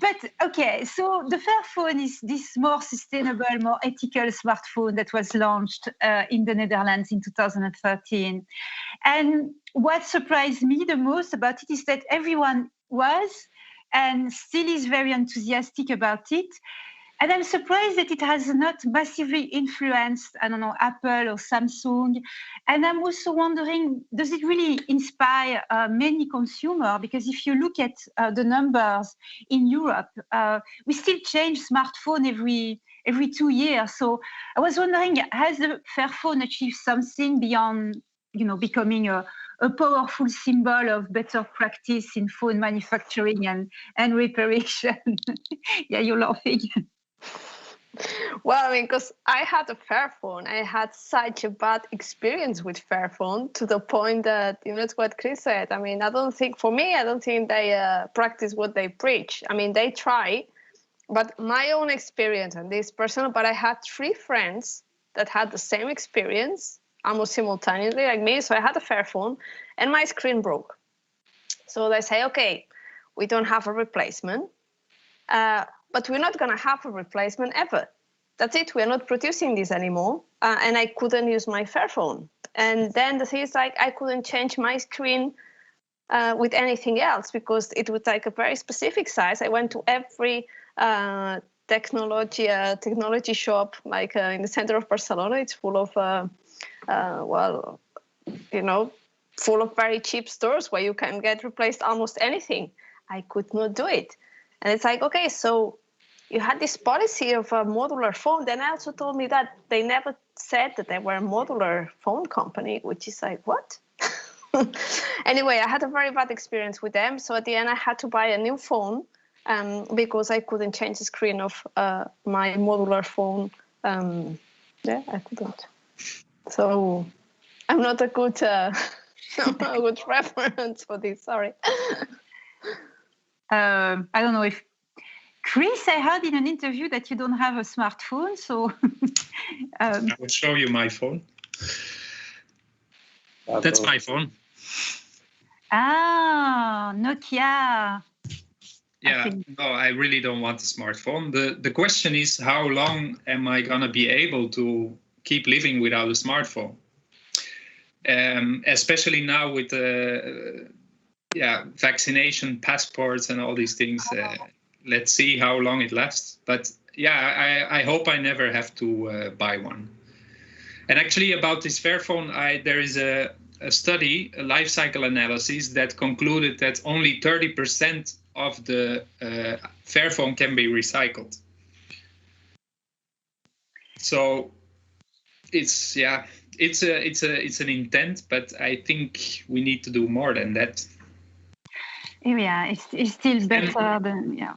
but okay, so the Fairphone is this more sustainable, more ethical smartphone that was launched in the Netherlands in 2013. And what surprised me the most about it is that everyone was and still is very enthusiastic about it. And I'm surprised that it has not massively influenced, I don't know, Apple or Samsung. And I'm also wondering, does it really inspire many consumers? Because if you look at the numbers in Europe, we still change smartphone every 2 years. So I was wondering, has the Fairphone achieved something beyond, you know, becoming a powerful symbol of better practice in phone manufacturing and reparation? Yeah, you're laughing. Well, I mean, because I had a Fairphone, I had such a bad experience with Fairphone, to the point that, you know, it's what Chris said. I mean, I don't think they practice what they preach. I mean, they try, but my own experience, and this personal, but I had 3 friends that had the same experience almost simultaneously like me. So I had a Fairphone and my screen broke. So they say, okay, we don't have a replacement, but we're not going to have a replacement ever. That's it. We're not producing this anymore. And I couldn't use my Fairphone. And then the thing is, like, I couldn't change my screen with anything else, because it was like a very specific size. I went to every technology shop, like in the center of Barcelona. It's full of well, you know, full of very cheap stores where you can get replaced almost anything. I could not do it. And it's like, okay, so you had this policy of a modular phone. Then I also told me that they never said that they were a modular phone company, which is like, what? Anyway, I had a very bad experience with them. So at the end, I had to buy a new phone because I couldn't change the screen of my modular phone. Yeah, I couldn't. So I'm not a good, a good reference for this. Sorry. I don't know if Chris, I heard in an interview that you don't have a smartphone, so I will show you my phone. That's my phone. Ah, Nokia. Yeah, no, I really don't want a smartphone. The question is, how long am I gonna be able to keep living without a smartphone? Especially now with the vaccination passports and all these things. Let's see how long it lasts. But yeah, I hope I never have to buy one. And actually about this Fairphone, there is a study, a life cycle analysis that concluded that only 30% of the Fairphone can be recycled. So it's an intent, but I think we need to do more than that. Yeah, it's still better than, yeah.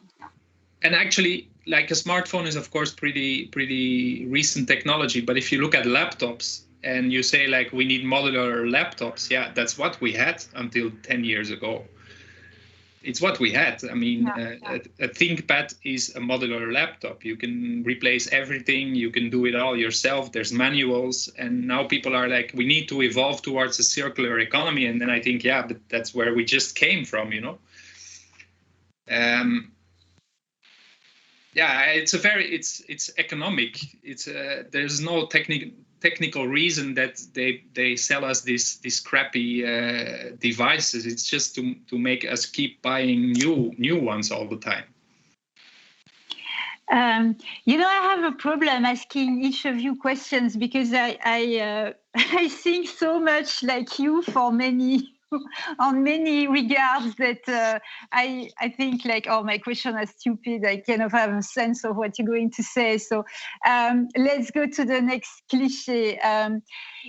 And actually, like a smartphone is of course pretty recent technology, but if you look at laptops and you say like we need modular laptops, yeah, that's what we had until 10 years ago. It's what we had. I mean, a ThinkPad is a modular laptop. You can replace everything. You can do it all yourself. There's manuals. And now people are like, we need to evolve towards a circular economy. And then I think, yeah, but that's where we just came from, you know? Yeah, it's economic. There's no technical reason that they sell us these crappy devices. It's just to make us keep buying new ones all the time. You know, I have a problem asking each of you questions because I think so much like you for many on many regards that I think like, oh, my question is stupid. I kind of have a sense of what you're going to say. So let's go to the next cliche,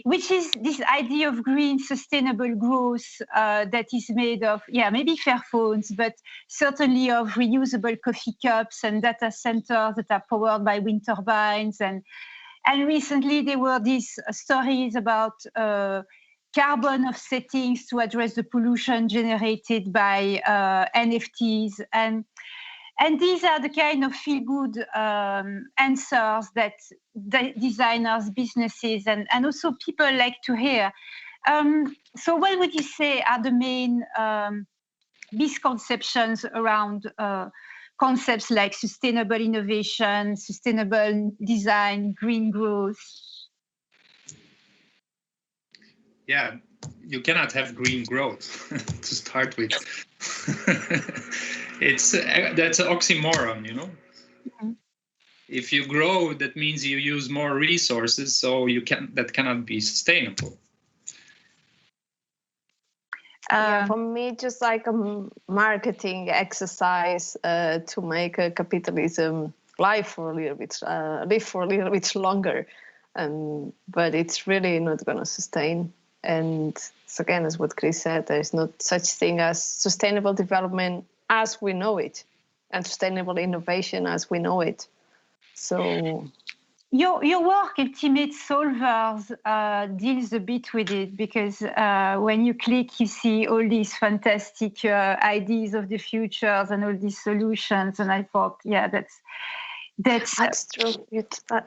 which is this idea of green sustainable growth that is made of, maybe Fairphones, but certainly of reusable coffee cups and data centers that are powered by wind turbines. And recently there were these stories about carbon offsettings to address the pollution generated by NFTs. And these are the kind of feel-good answers that designers, businesses, and also people like to hear. So what would you say are the main misconceptions around concepts like sustainable innovation, sustainable design, green growth? Yeah, you cannot have green growth to start with. That's an oxymoron, you know. Mm-hmm. If you grow, that means you use more resources, so that cannot be sustainable. For me, just like a marketing exercise to make capitalism live for a little bit longer, but it's really not going to sustain. And so again, as what Chris said, there's not such thing as sustainable development as we know it, and sustainable innovation as we know it. So your work, Ultimate Solvers, deals a bit with it, because when you click, you see all these fantastic ideas of the futures and all these solutions. And I thought, that's true.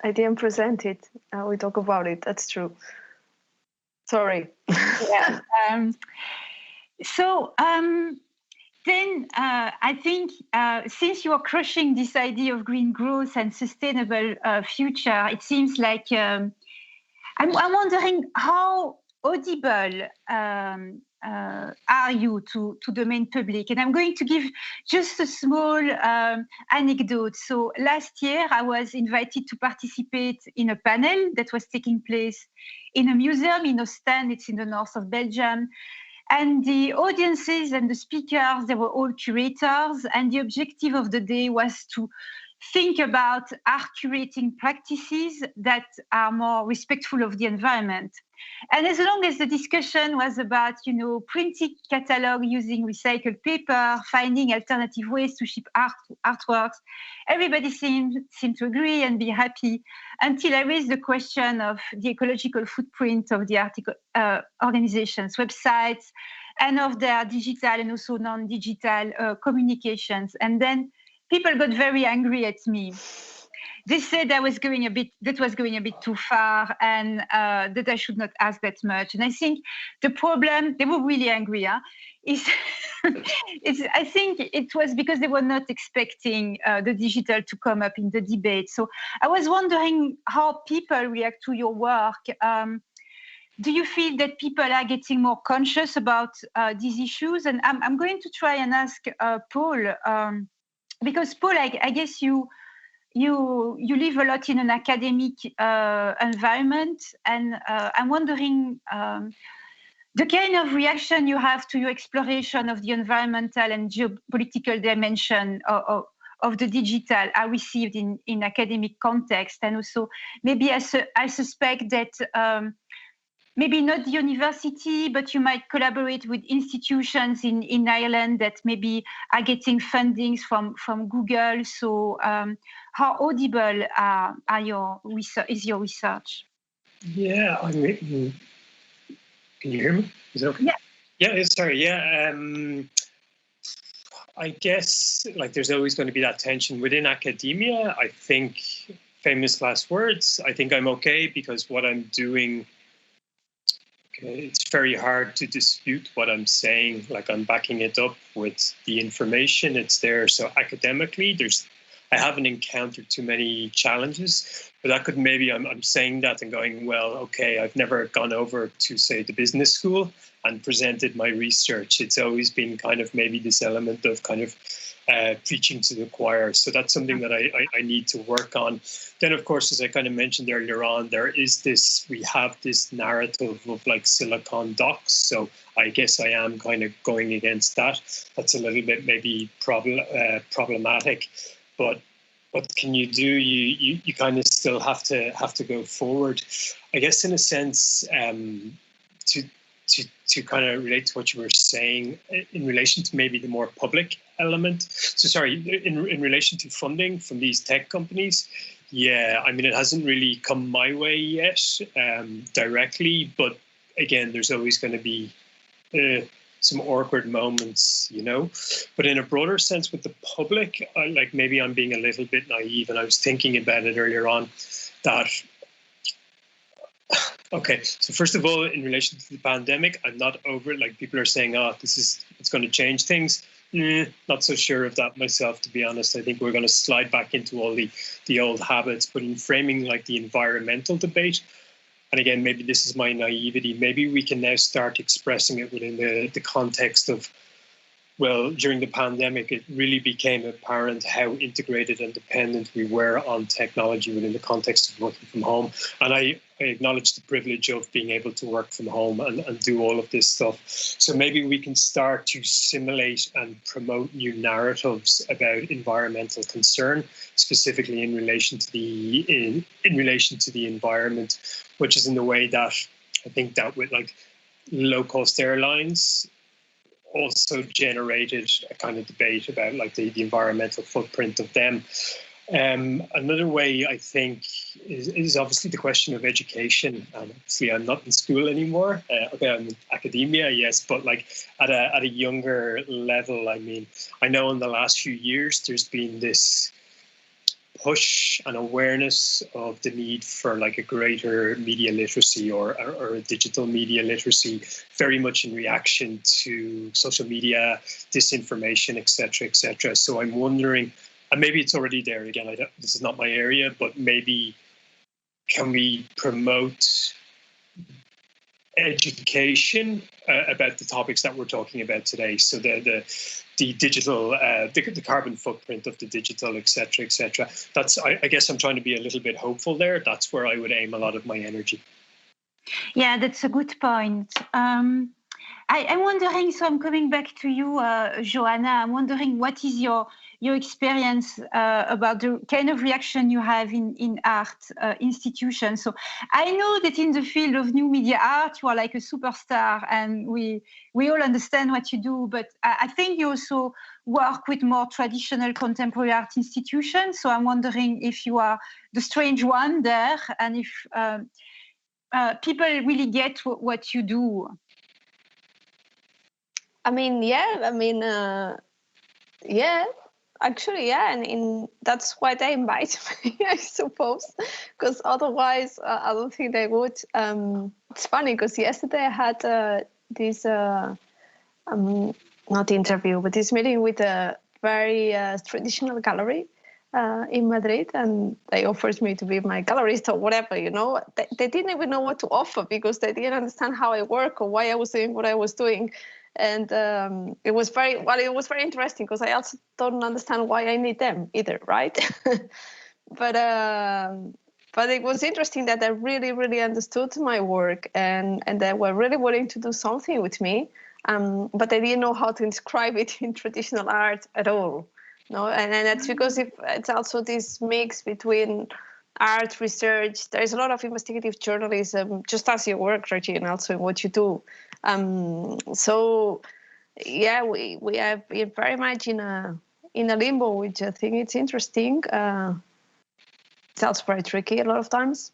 I didn't present it. We talk about it. That's true. Sorry. Then I think since you are crushing this idea of green growth and sustainable future, it seems like I'm wondering how audible are you to the main public? And I'm going to give just a small anecdote. So last year, I was invited to participate in a panel that was taking place in a museum in Ostend. It's in the north of Belgium. And the audiences and the speakers, they were all curators. And the objective of the day was to think about art curating practices that are more respectful of the environment. And as long as the discussion was about, printing catalog using recycled paper, finding alternative ways to ship artworks, everybody seemed to agree and be happy, until I raised the question of the ecological footprint of the organizations' websites and of their digital and also non-digital communications. And then people got very angry at me. They said that was going a bit too far, and that I should not ask that much. And I think the problem, they were really angry, is I think it was because they were not expecting the digital to come up in the debate. So I was wondering how people react to your work. Do you feel that people are getting more conscious about these issues? And I'm going to try and ask Paul, because Paul, I guess you live a lot in an academic environment, and I'm wondering the kind of reaction you have to your exploration of the environmental and geopolitical dimension of the digital are received in academic context. And also maybe I suspect that maybe not the university, but you might collaborate with institutions in Ireland that maybe are getting fundings from Google. So how audible is your research? Yeah, I mean, can you hear me? Is it okay? Yeah. Yeah, sorry. Yeah. I guess there's always going to be that tension within academia. I think, famous last words, I think I'm okay because what I'm doing, it's very hard to dispute what I'm saying. I'm backing it up with the information. It's there. So academically, I haven't encountered too many challenges, but that could maybe I'm saying that and going, well, okay, I've never gone over to, say, the business school and presented my research. It's always been kind of maybe this element of kind of preaching to the choir. So that's something that I need to work on. Then, of course, as I kind of mentioned earlier on, we have this narrative of Silicon docs. So I guess I am kind of going against that. That's a little bit maybe problematic. But what can you do? You kind of still have to go forward. I guess in a sense, to kind of relate to what you were saying in relation to maybe the more public element. So sorry, in relation to funding from these tech companies, yeah, I mean, it hasn't really come my way yet directly, but again, there's always going to be some awkward moments, But in a broader sense with the public, maybe I'm being a little bit naive, and I was thinking about it earlier on that, okay, so first of all, in relation to the pandemic, I'm not over it. People are saying, it's going to change things. Not so sure of that myself, to be honest. I think we're going to slide back into all the old habits, but in framing the environmental debate, and again, maybe this is my naivety, maybe we can now start expressing it within the context of, well, during the pandemic, it really became apparent how integrated and dependent we were on technology within the context of working from home. And I acknowledge the privilege of being able to work from home and do all of this stuff. So maybe we can start to simulate and promote new narratives about environmental concern, specifically in relation to the environment, which is in the way that I think that with low-cost airlines also generated a kind of debate about the environmental footprint of them. Another way I think is obviously the question of education. Obviously, I'm not in school anymore. Okay, I'm in academia, yes, but at a younger level. I mean, I know in the last few years there's been this push and awareness of the need for a greater media literacy or a digital media literacy, very much in reaction to social media, disinformation, etc., etc. So I'm wondering, and maybe it's already there again, this is not my area, but maybe can we promote education about the topics that we're talking about today. So the digital, the carbon footprint of the digital, etc., etc. That's, I guess I'm trying to be a little bit hopeful there. That's where I would aim a lot of my energy. Yeah, that's a good point. I'm wondering, so I'm coming back to you, Joanna. I'm wondering what is your experience about the kind of reaction you have in art institutions. So I know that in the field of new media art, you are like a superstar, and we all understand what you do. But I think you also work with more traditional contemporary art institutions. So I'm wondering if you are the strange one there, and if people really get what you do. I mean, yeah. Yeah. Actually, yeah, and that's why they invite me, I suppose, because otherwise I don't think they would. It's funny because yesterday I had this, not interview, but this meeting with a very traditional gallery in Madrid, and they offered me to be my gallerist or whatever, you know. They didn't even know what to offer because they didn't understand how I work or why I was doing what I was doing. And it was very interesting because I also don't understand why I need them either, right? But it was interesting that they really, really understood my work and they were really willing to do something with me. But they didn't know how to describe it in traditional art at all. No, and that's because it's also this mix between art research. There's a lot of investigative journalism, just as your work, Reggie, and also in what you do. So yeah, we have been very much in a limbo, which I think it's interesting. It's also very tricky a lot of times.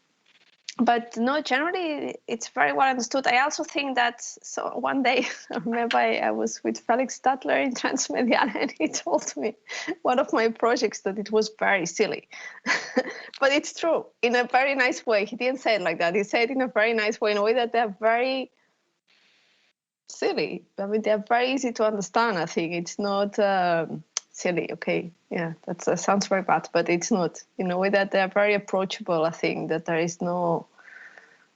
But no, generally it's very well understood. I also think that, so one day I remember I was with Felix Stadler in Transmedia, and he told me one of my projects that it was very silly. But it's true in a very nice way. He didn't say it like that. He said it in a very nice way, in a way that they're very silly. I mean, they're very easy to understand. I think it's not silly. Okay, yeah, that sounds very bad, but it's not. In a way that they're very approachable. I think that there is no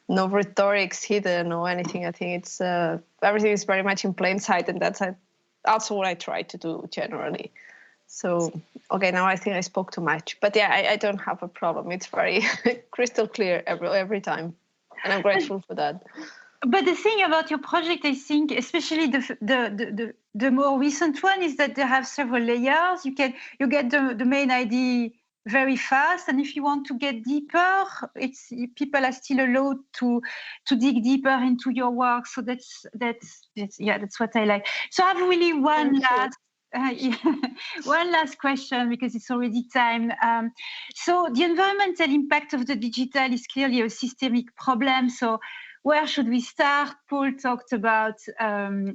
rhetorics hidden or anything. I think it's everything is very much in plain sight, and that's also what I try to do generally. So, okay, now I think I spoke too much, but yeah, I don't have a problem. It's very crystal clear every time, and I'm grateful for that. But the thing about your project, I think, especially the more recent one, is that they have several layers. You get the main idea very fast, and if you want to get deeper, people are still allowed to dig deeper into your work. So that's what I like. So I have really one last question, because it's already time. So the environmental impact of the digital is clearly a systemic problem. So where should we start? Paul talked about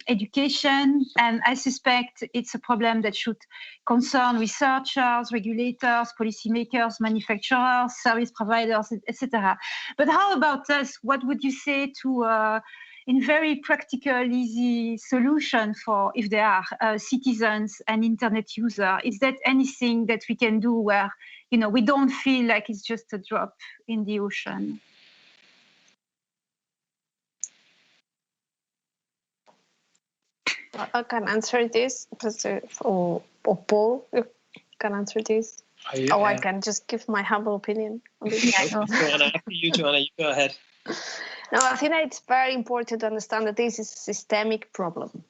education, and I suspect it's a problem that should concern researchers, regulators, policymakers, manufacturers, service providers, etc. But how about us? What would you say to in very practical, easy solution for, if there are citizens and internet users? Is that anything that we can do where, you know, we don't feel like it's just a drop in the ocean? I can answer this, or Paul, you can answer this. I can just give my humble opinion on this. Joanna, after you, Joanna, you go ahead. No, I think that it's very important to understand that this is a systemic problem.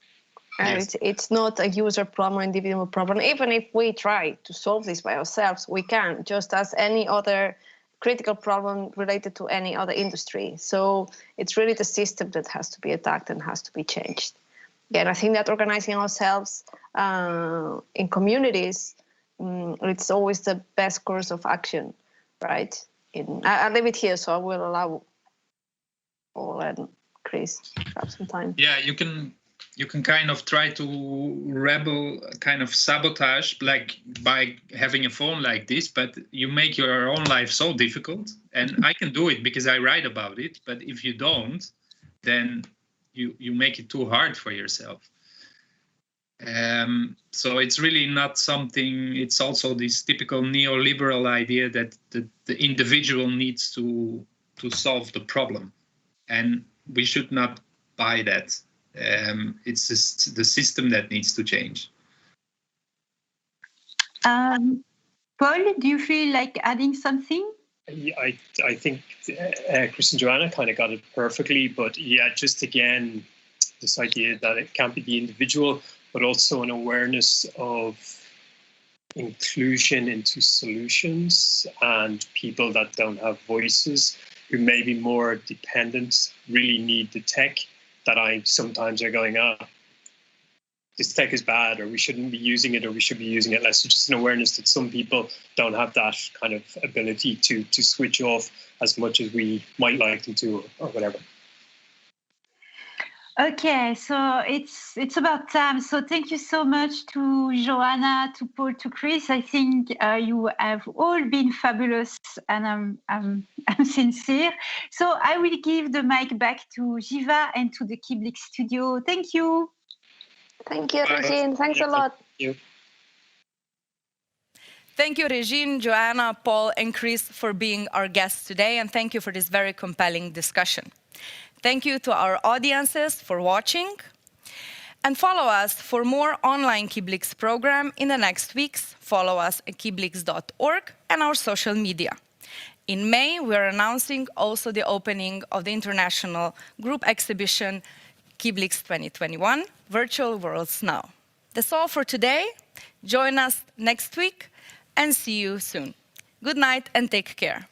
Yes. It's not a user problem or individual problem. Even if we try to solve this by ourselves, we can, just as any other critical problem related to any other industry. So it's really the system that has to be attacked and has to be changed. Again, I think that organizing ourselves in communities, it's always the best course of action, right? I'll leave it here, so I will allow Paul and Chris to have some time. Yeah, you can kind of try to rebel, kind of sabotage, like by having a phone like this, but you make your own life so difficult. And I can do it because I write about it, but if you don't, then you make it too hard for yourself. So it's really not something, it's also this typical neoliberal idea that the individual needs to solve the problem. And we should not buy that. It's just the system that needs to change. Paul, do you feel like adding something? Yeah, I think Chris and Joanna kind of got it perfectly, but yeah, just again, this idea that it can't be the individual, but also an awareness of inclusion into solutions, and people that don't have voices, who may be more dependent, really need the tech, that I sometimes are going, this tech is bad, or we shouldn't be using it, or we should be using it less. So just an awareness that some people don't have that kind of ability to switch off as much as we might like them to, or whatever. Okay, so it's about time. So thank you so much to Joanna, to Paul, to Chris. I think you have all been fabulous, and I'm sincere. So I will give the mic back to Jiva and to the KIBLIX studio. Thank you. Thank you, Regine. Thanks a lot. Thank you. Thank you, Regine, Joanna, Paul, and Chris for being our guests today, and thank you for this very compelling discussion. Thank you to our audiences for watching, and follow us for more online KIBLIX program in the next weeks. Follow us at kiblix.org and our social media. In May, we are announcing also the opening of the international group exhibition KIBLIX 2021, Virtual Worlds Now. That's all for today. Join us next week and see you soon. Good night and take care.